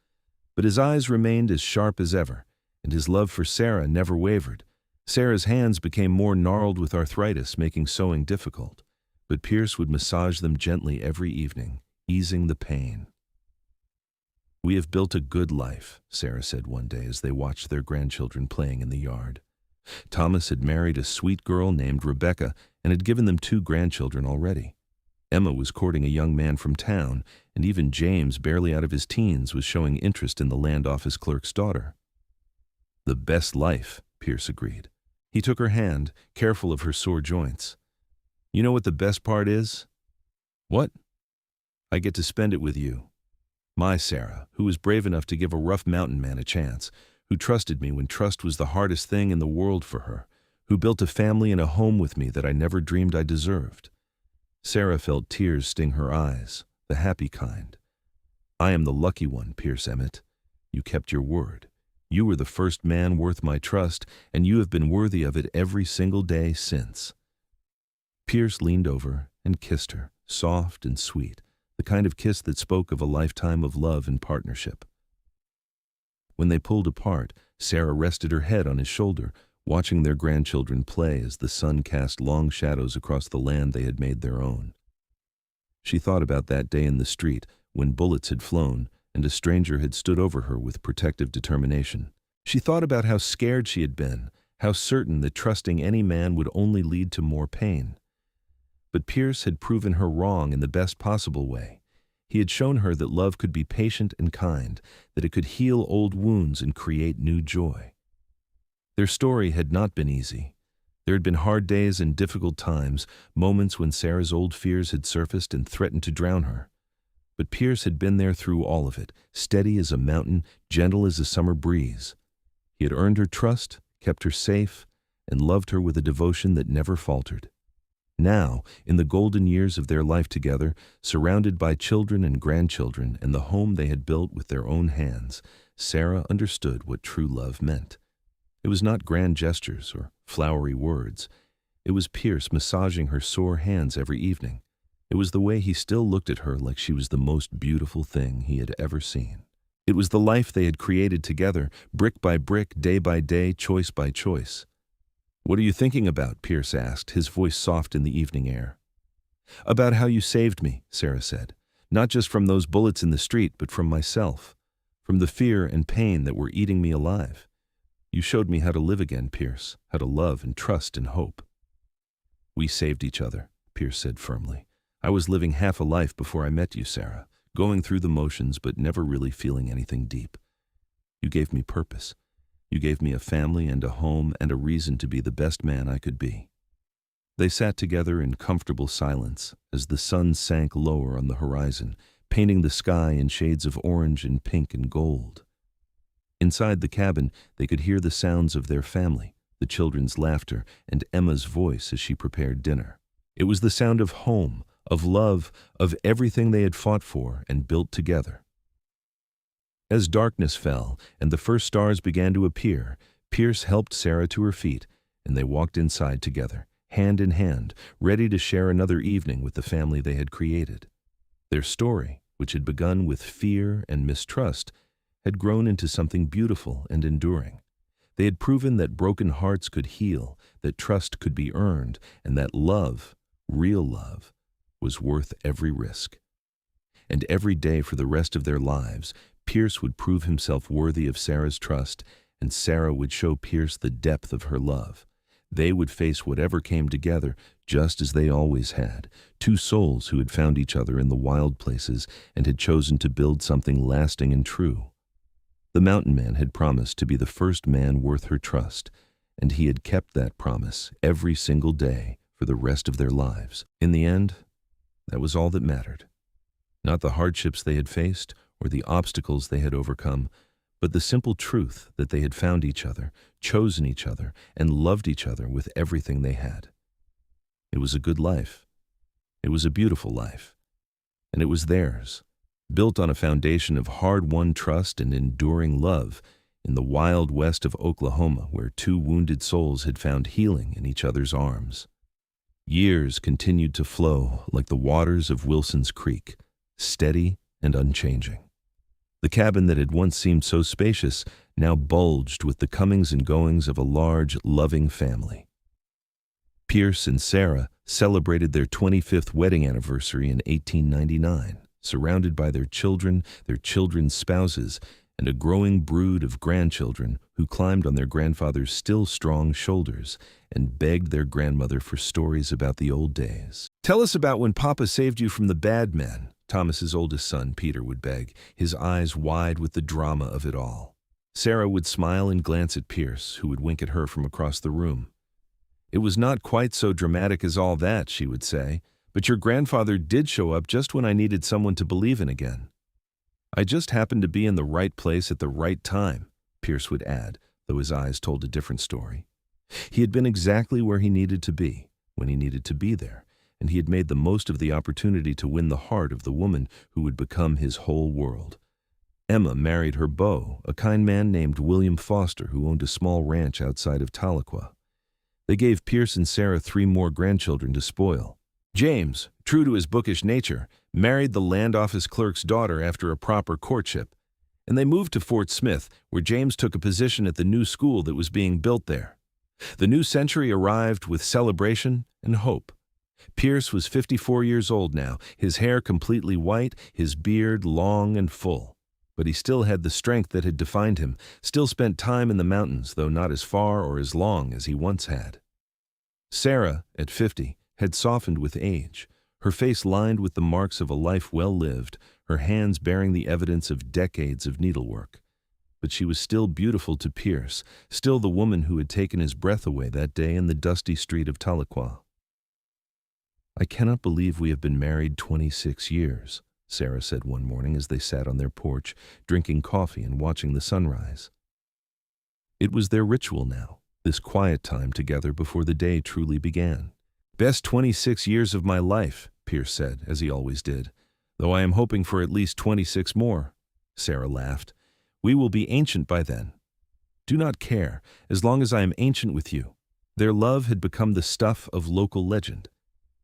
But his eyes remained as sharp as ever, and his love for Sarah never wavered. Sarah's hands became more gnarled with arthritis, making sewing difficult, but Pierce would massage them gently every evening, easing the pain. "We have built a good life," Sarah said one day as they watched their grandchildren playing in the yard. Thomas had married a sweet girl named Rebecca and had given them 2 grandchildren already. Emma was courting a young man from town, and even James, barely out of his teens, was showing interest in the land office clerk's daughter. "The best life," Pierce agreed. He took her hand, careful of her sore joints. "You know what the best part is?" "What?" "I get to spend it with you. My Sarah, who was brave enough to give a rough mountain man a chance, who trusted me when trust was the hardest thing in the world for her, who built a family and a home with me that I never dreamed I deserved." Sarah felt tears sting her eyes, the happy kind. "I am the lucky one, Pierce Emmett, You kept your word. You were the first man worth my trust, and you have been worthy of it every single day since." Pierce leaned over and kissed her, soft and sweet, the kind of kiss that spoke of a lifetime of love and partnership. When they pulled apart, Sarah rested her head on his shoulder, watching their grandchildren play as the sun cast long shadows across the land they had made their own. She thought about that day in the street when bullets had flown and a stranger had stood over her with protective determination. She thought about how scared she had been, how certain that trusting any man would only lead to more pain. But Pierce had proven her wrong in the best possible way. He had shown her that love could be patient and kind, that it could heal old wounds and create new joy. Their story had not been easy. There had been hard days and difficult times, moments when Sarah's old fears had surfaced and threatened to drown her. But Pierce had been there through all of it, steady as a mountain, gentle as a summer breeze. He had earned her trust, kept her safe, and loved her with a devotion that never faltered. Now, in the golden years of their life together, surrounded by children and grandchildren and the home they had built with their own hands, Sarah understood what true love meant. It was not grand gestures or flowery words. It was Pierce massaging her sore hands every evening. It was the way he still looked at her like she was the most beautiful thing he had ever seen. It was the life they had created together, brick by brick, day by day, choice by choice. "What are you thinking about?" Pierce asked, his voice soft in the evening air. "About how you saved me," Sarah said. "Not just from those bullets in the street, but from myself, from the fear and pain that were eating me alive. You showed me how to live again, Pierce, how to love and trust and hope." "We saved each other," Pierce said firmly. "I was living half a life before I met you, Sarah, going through the motions but never really feeling anything deep. You gave me purpose. You gave me a family and a home and a reason to be the best man I could be." They sat together in comfortable silence as the sun sank lower on the horizon, painting the sky in shades of orange and pink and gold. Inside the cabin, they could hear the sounds of their family, the children's laughter, and Emma's voice as she prepared dinner. It was the sound of home, of love, of everything they had fought for and built together. As darkness fell and the first stars began to appear, Pierce helped Sarah to her feet, and they walked inside together, hand in hand, ready to share another evening with the family they had created. Their story, which had begun with fear and mistrust, had grown into something beautiful and enduring. They had proven that broken hearts could heal, that trust could be earned, and that love, real love, was worth every risk. And every day for the rest of their lives, Pierce would prove himself worthy of Sarah's trust, and Sarah would show Pierce the depth of her love. They would face whatever came together, just as they always had, two souls who had found each other in the wild places and had chosen to build something lasting and true. The mountain man had promised to be the first man worth her trust, and he had kept that promise every single day for the rest of their lives. In the end, that was all that mattered. Not the hardships they had faced or the obstacles they had overcome, but the simple truth that they had found each other, chosen each other, and loved each other with everything they had. It was a good life. It was a beautiful life. And it was theirs, built on a foundation of hard-won trust and enduring love in the wild west of Oklahoma, where two wounded souls had found healing in each other's arms. Years continued to flow like the waters of Wilson's Creek, steady and unchanging. The cabin that had once seemed so spacious now bulged with the comings and goings of a large, loving family. Pierce and Sarah celebrated their 25th wedding anniversary in 1899, surrounded by their children, their children's spouses, and a growing brood of grandchildren who climbed on their grandfather's still strong shoulders and begged their grandmother for stories about the old days. "Tell us about when Papa saved you from the bad men," Thomas's oldest son, Peter, would beg, his eyes wide with the drama of it all. Sarah would smile and glance at Pierce, who would wink at her from across the room. "It was not quite so dramatic as all that," she would say, "but your grandfather did show up just when I needed someone to believe in again. I just happened to be in the right place at the right time," Pierce would add, though his eyes told a different story. He had been exactly where he needed to be, when he needed to be there, and he had made the most of the opportunity to win the heart of the woman who would become his whole world. Emma married her beau, a kind man named William Foster who owned a small ranch outside of Tahlequah. They gave Pierce and Sarah 3 more grandchildren to spoil. James, true to his bookish nature, married the land office clerk's daughter after a proper courtship, and they moved to Fort Smith, where James took a position at the new school that was being built there. The new century arrived with celebration and hope. Pierce was 54 years old now, his hair completely white, his beard long and full. But he still had the strength that had defined him, still spent time in the mountains, though not as far or as long as he once had. Sarah, at 50, had softened with age, her face lined with the marks of a life well lived, her hands bearing the evidence of decades of needlework. But she was still beautiful to Pierce, still the woman who had taken his breath away that day in the dusty street of Tahlequah. "I cannot believe we have been married 26 years, Sarah said one morning as they sat on their porch, drinking coffee and watching the sunrise. It was their ritual now, this quiet time together before the day truly began. "Best 26 years of my life," Pierce said, as he always did, "though I am hoping for at least 26 more." Sarah laughed. "We will be ancient by then." "Do not care, as long as I am ancient with you." Their love had become the stuff of local legend.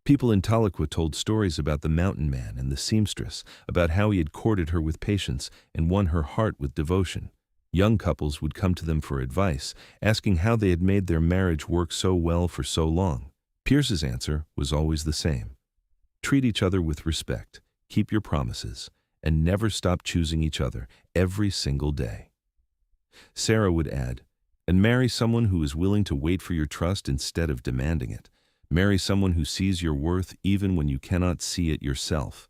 People in Tahlequah told stories about the mountain man and the seamstress, about how he had courted her with patience and won her heart with devotion. Young couples would come to them for advice, asking how they had made their marriage work so well for so long. Pierce's answer was always the same. Treat each other with respect, keep your promises, and never stop choosing each other every single day. Sarah would add, and marry someone who is willing to wait for your trust instead of demanding it. Marry someone who sees your worth even when you cannot see it yourself.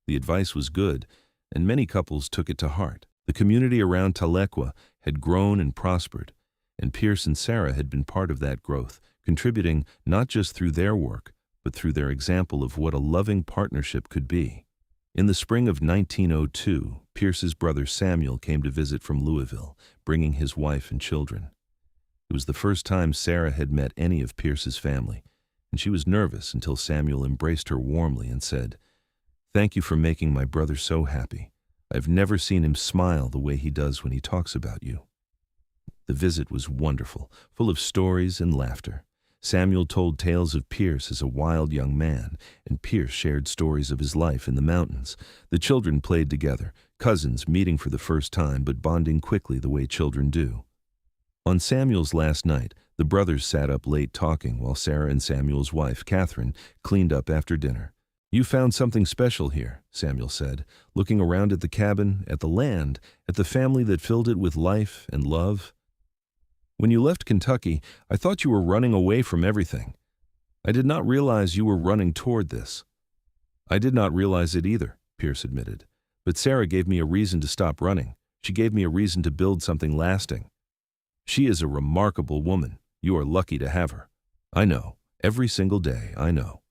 The advice was good, and many couples took it to heart. The community around Tahlequah had grown and prospered, and Pierce and Sarah had been part of that growth, contributing not just through their work, but through their example of what a loving partnership could be. In the spring of 1902, Pierce's brother Samuel came to visit from Louisville, bringing his wife and children. It was the first time Sarah had met any of Pierce's family, and she was nervous until Samuel embraced her warmly and said, "Thank you for making my brother so happy. I've never seen him smile the way he does when he talks about you." The visit was wonderful, full of stories and laughter. Samuel told tales of Pierce as a wild young man, and Pierce shared stories of his life in the mountains. The children played together, cousins meeting for the first time but bonding quickly the way children do. On Samuel's last night, the brothers sat up late talking while Sarah and Samuel's wife, Catherine, cleaned up after dinner. "You found something special here," Samuel said, looking around at the cabin, at the land, at the family that filled it with life and love. "When you left Kentucky, I thought you were running away from everything. I did not realize you were running toward this." "I did not realize it either," Pierce admitted. "But Sarah gave me a reason to stop running. She gave me a reason to build something lasting. She is a remarkable woman. You are lucky to have her." "I know. Every single day, I know."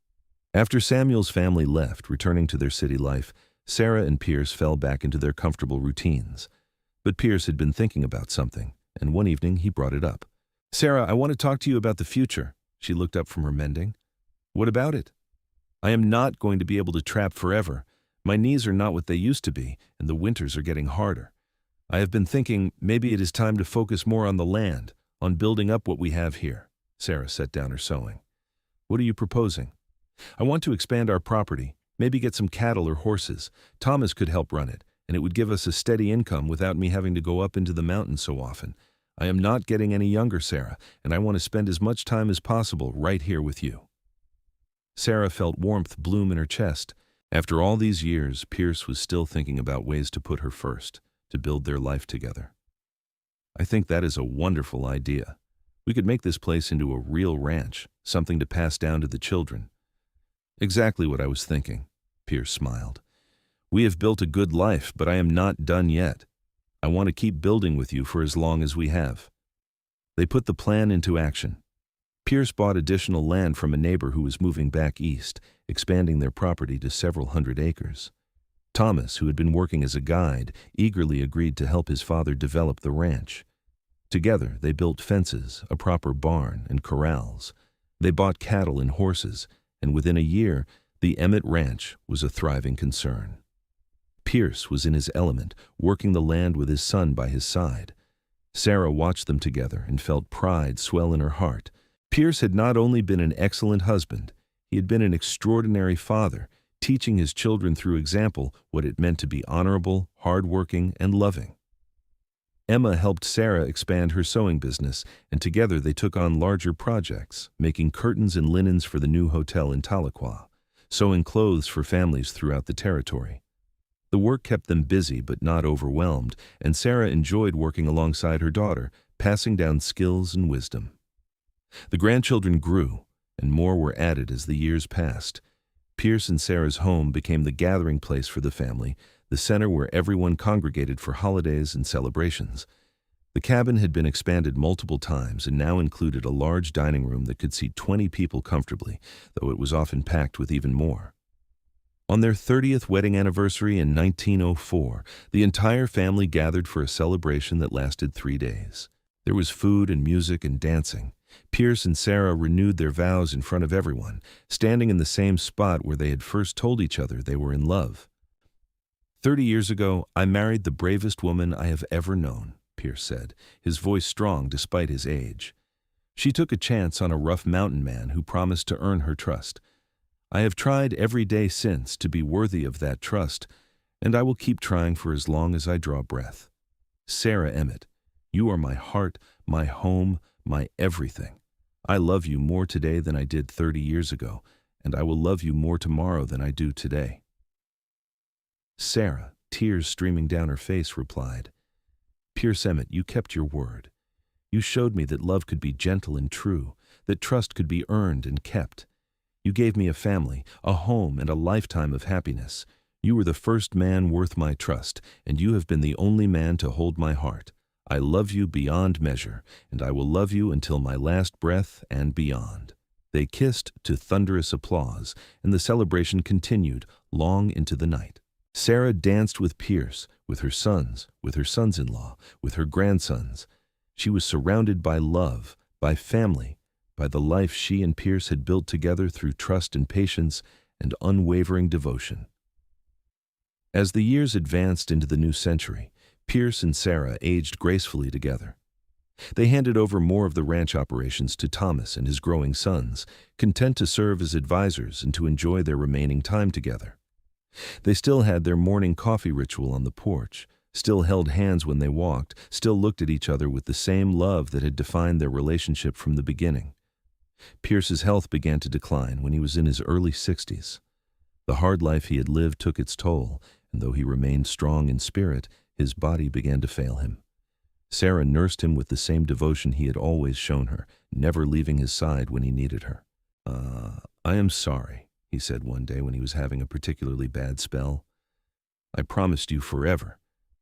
After Samuel's family left, returning to their city life, Sarah and Pierce fell back into their comfortable routines. But Pierce had been thinking about something, and one evening he brought it up. "Sarah, I want to talk to you about the future." She looked up from her mending. "What about it?" "I am not going to be able to trap forever. My knees are not what they used to be, and the winters are getting harder. I have been thinking maybe it is time to focus more on the land, on building up what we have here." Sarah set down her sewing. "What are you proposing?" "I want to expand our property, maybe get some cattle or horses. Thomas could help run it, and it would give us a steady income without me having to go up into the mountains so often. I am not getting any younger, Sarah, and I want to spend as much time as possible right here with you." Sarah felt warmth bloom in her chest. After all these years, Pierce was still thinking about ways to put her first, to build their life together. "I think that is a wonderful idea. We could make this place into a real ranch, something to pass down to the children." "Exactly what I was thinking," Pierce smiled. "We have built a good life, but I am not done yet. I want to keep building with you for as long as we have." They put the plan into action. Pierce bought additional land from a neighbor who was moving back east, expanding their property to several hundred acres. Thomas, who had been working as a guide, eagerly agreed to help his father develop the ranch. Together, they built fences, a proper barn, and corrals. They bought cattle and horses, and within a year, the Emmett Ranch was a thriving concern. Pierce was in his element, working the land with his son by his side. Sarah watched them together and felt pride swell in her heart. Pierce had not only been an excellent husband, he had been an extraordinary father, teaching his children through example what it meant to be honorable, hardworking, and loving. Emma helped Sarah expand her sewing business, and together they took on larger projects, making curtains and linens for the new hotel in Tahlequah, sewing clothes for families throughout the territory. The work kept them busy but not overwhelmed, and Sarah enjoyed working alongside her daughter, passing down skills and wisdom. The grandchildren grew, and more were added as the years passed. Pierce and Sarah's home became the gathering place for the family, the center where everyone congregated for holidays and celebrations. The cabin had been expanded multiple times and now included a large dining room that could seat 20 people comfortably, though it was often packed with even more. On their 30th wedding anniversary in 1904, the entire family gathered for a celebration that lasted 3 days. There was food and music and dancing. Pierce and Sarah renewed their vows in front of everyone, standing in the same spot where they had first told each other they were in love. 30 years ago, I married the bravest woman I have ever known, Pierce said, his voice strong despite his age. She took a chance on a rough mountain man who promised to earn her trust. I have tried every day since to be worthy of that trust, and I will keep trying for as long as I draw breath. Sarah Emmett, you are my heart, my home, my everything. I love you more today than I did 30 years ago, and I will love you more tomorrow than I do today. Sarah, tears streaming down her face, replied, Pierce Emmett, you kept your word. You showed me that love could be gentle and true, that trust could be earned and kept. You gave me a family, a home, and a lifetime of happiness. You were the first man worth my trust, and you have been the only man to hold my heart. I love you beyond measure, and I will love you until my last breath and beyond. They kissed to thunderous applause, and the celebration continued long into the night. Sarah danced with Pierce, with her sons, with her sons-in-law, with her grandsons. She was surrounded by love, by family, by the life she and Pierce had built together through trust and patience and unwavering devotion. As the years advanced into the new century, Pierce and Sarah aged gracefully together. They handed over more of the ranch operations to Thomas and his growing sons, content to serve as advisors and to enjoy their remaining time together. They still had their morning coffee ritual on the porch, still held hands when they walked, still looked at each other with the same love that had defined their relationship from the beginning. Pierce's health began to decline when he was in his early 60s. The hard life he had lived took its toll, and though he remained strong in spirit, his body began to fail him. Sarah nursed him with the same devotion he had always shown her, never leaving his side when he needed her. I am sorry," he said one day when he was having a particularly bad spell. "I promised you forever,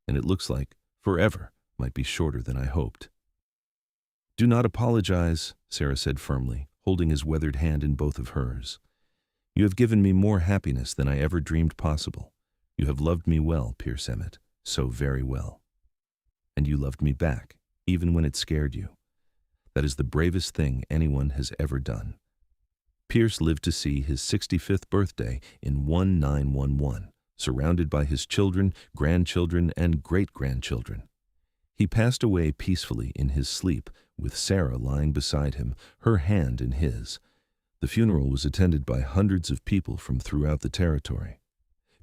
and it looks like forever might be shorter than I hoped." "Do not apologize," Sarah said firmly, holding his weathered hand in both of hers. "You have given me more happiness than I ever dreamed possible. You have loved me well, Pierce Emmett, so very well. And you loved me back, even when it scared you. That is the bravest thing anyone has ever done." Pierce lived to see his 65th birthday in 1911, surrounded by his children, grandchildren, and great-grandchildren. He passed away peacefully in his sleep, with Sarah lying beside him, her hand in his. The funeral was attended by hundreds of people from throughout the territory.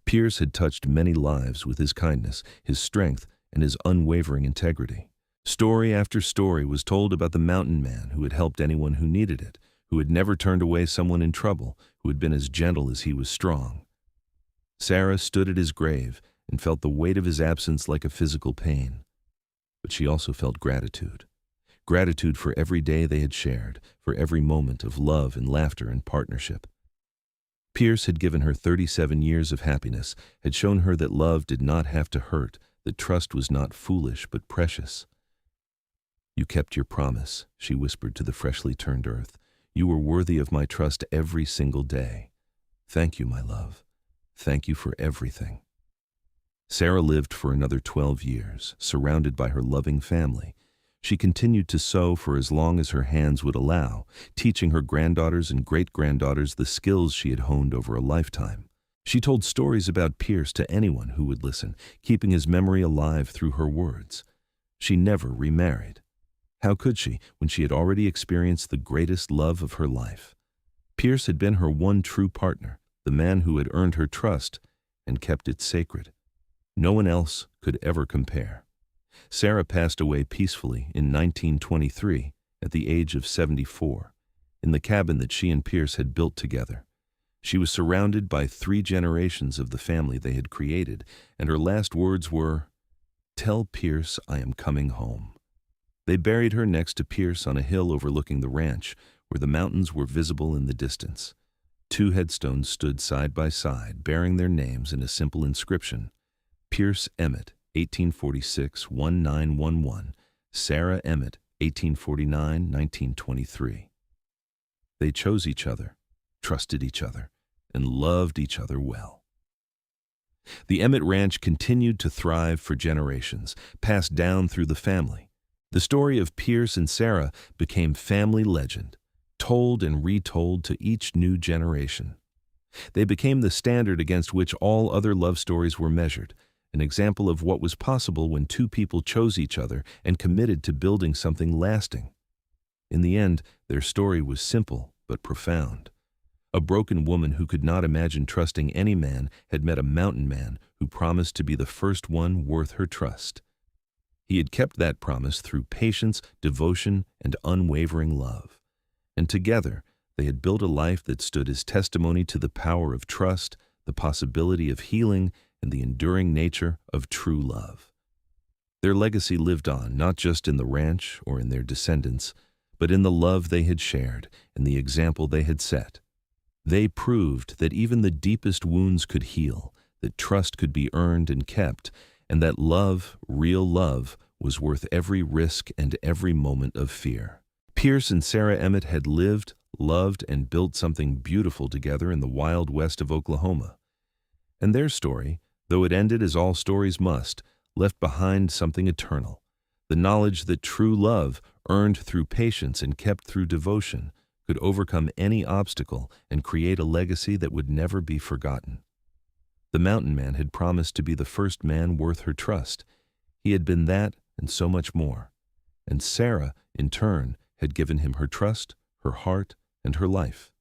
Pierce had touched many lives with his kindness, his strength, and his unwavering integrity. Story after story was told about the mountain man who had helped anyone who needed it, who had never turned away someone in trouble, who had been as gentle as he was strong. Sarah stood at his grave and felt the weight of his absence like a physical pain. But she also felt gratitude. Gratitude for every day they had shared, for every moment of love and laughter and partnership. Pierce had given her 37 years of happiness, had shown her that love did not have to hurt, that trust was not foolish but precious. "You kept your promise," she whispered to the freshly turned earth. "You were worthy of my trust every single day. Thank you, my love. Thank you for everything." Sarah lived for another 12 years, surrounded by her loving family. She continued to sew for as long as her hands would allow, teaching her granddaughters and great-granddaughters the skills she had honed over a lifetime. She told stories about Pierce to anyone who would listen, keeping his memory alive through her words. She never remarried. How could she, when she had already experienced the greatest love of her life? Pierce had been her one true partner, the man who had earned her trust and kept it sacred. No one else could ever compare. Sarah passed away peacefully in 1923 at the age of 74, in the cabin that she and Pierce had built together. She was surrounded by 3 generations of the family they had created, and her last words were, "Tell Pierce I am coming home." They buried her next to Pierce on a hill overlooking the ranch, where the mountains were visible in the distance. 2 headstones stood side by side, bearing their names in a simple inscription: Pierce Emmett, 1846-1911, Sarah Emmett, 1849-1923. They chose each other, trusted each other, and loved each other well. The Emmett Ranch continued to thrive for generations, passed down through the family. The story of Pierce and Sarah became family legend, told and retold to each new generation. They became the standard against which all other love stories were measured, an example of what was possible when 2 people chose each other and committed to building something lasting. In the end, their story was simple but profound. A broken woman who could not imagine trusting any man had met a mountain man who promised to be the first one worth her trust. He had kept that promise through patience, devotion, and unwavering love. And together, they had built a life that stood as testimony to the power of trust, the possibility of healing, and the enduring nature of true love. Their legacy lived on, not just in the ranch or in their descendants, but in the love they had shared and the example they had set. They proved that even the deepest wounds could heal, that trust could be earned and kept, and that love, real love, was worth every risk and every moment of fear. Pierce and Sarah Emmett had lived, loved, and built something beautiful together in the wild west of Oklahoma. And their story, though it ended as all stories must, left behind something eternal, the knowledge that true love, earned through patience and kept through devotion, could overcome any obstacle and create a legacy that would never be forgotten. The mountain man had promised to be the first man worth her trust. He had been that and so much more. And Sarah, in turn, had given him her trust, her heart, and her life.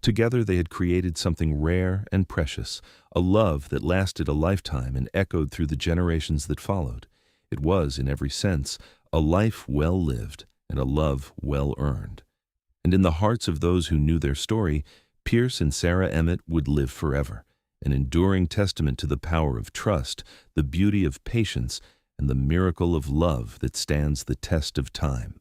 Together they had created something rare and precious, a love that lasted a lifetime and echoed through the generations that followed. It was, in every sense, a life well lived and a love well earned. And in the hearts of those who knew their story, Pierce and Sarah Emmett would live forever, an enduring testament to the power of trust, the beauty of patience, and the miracle of love that stands the test of time.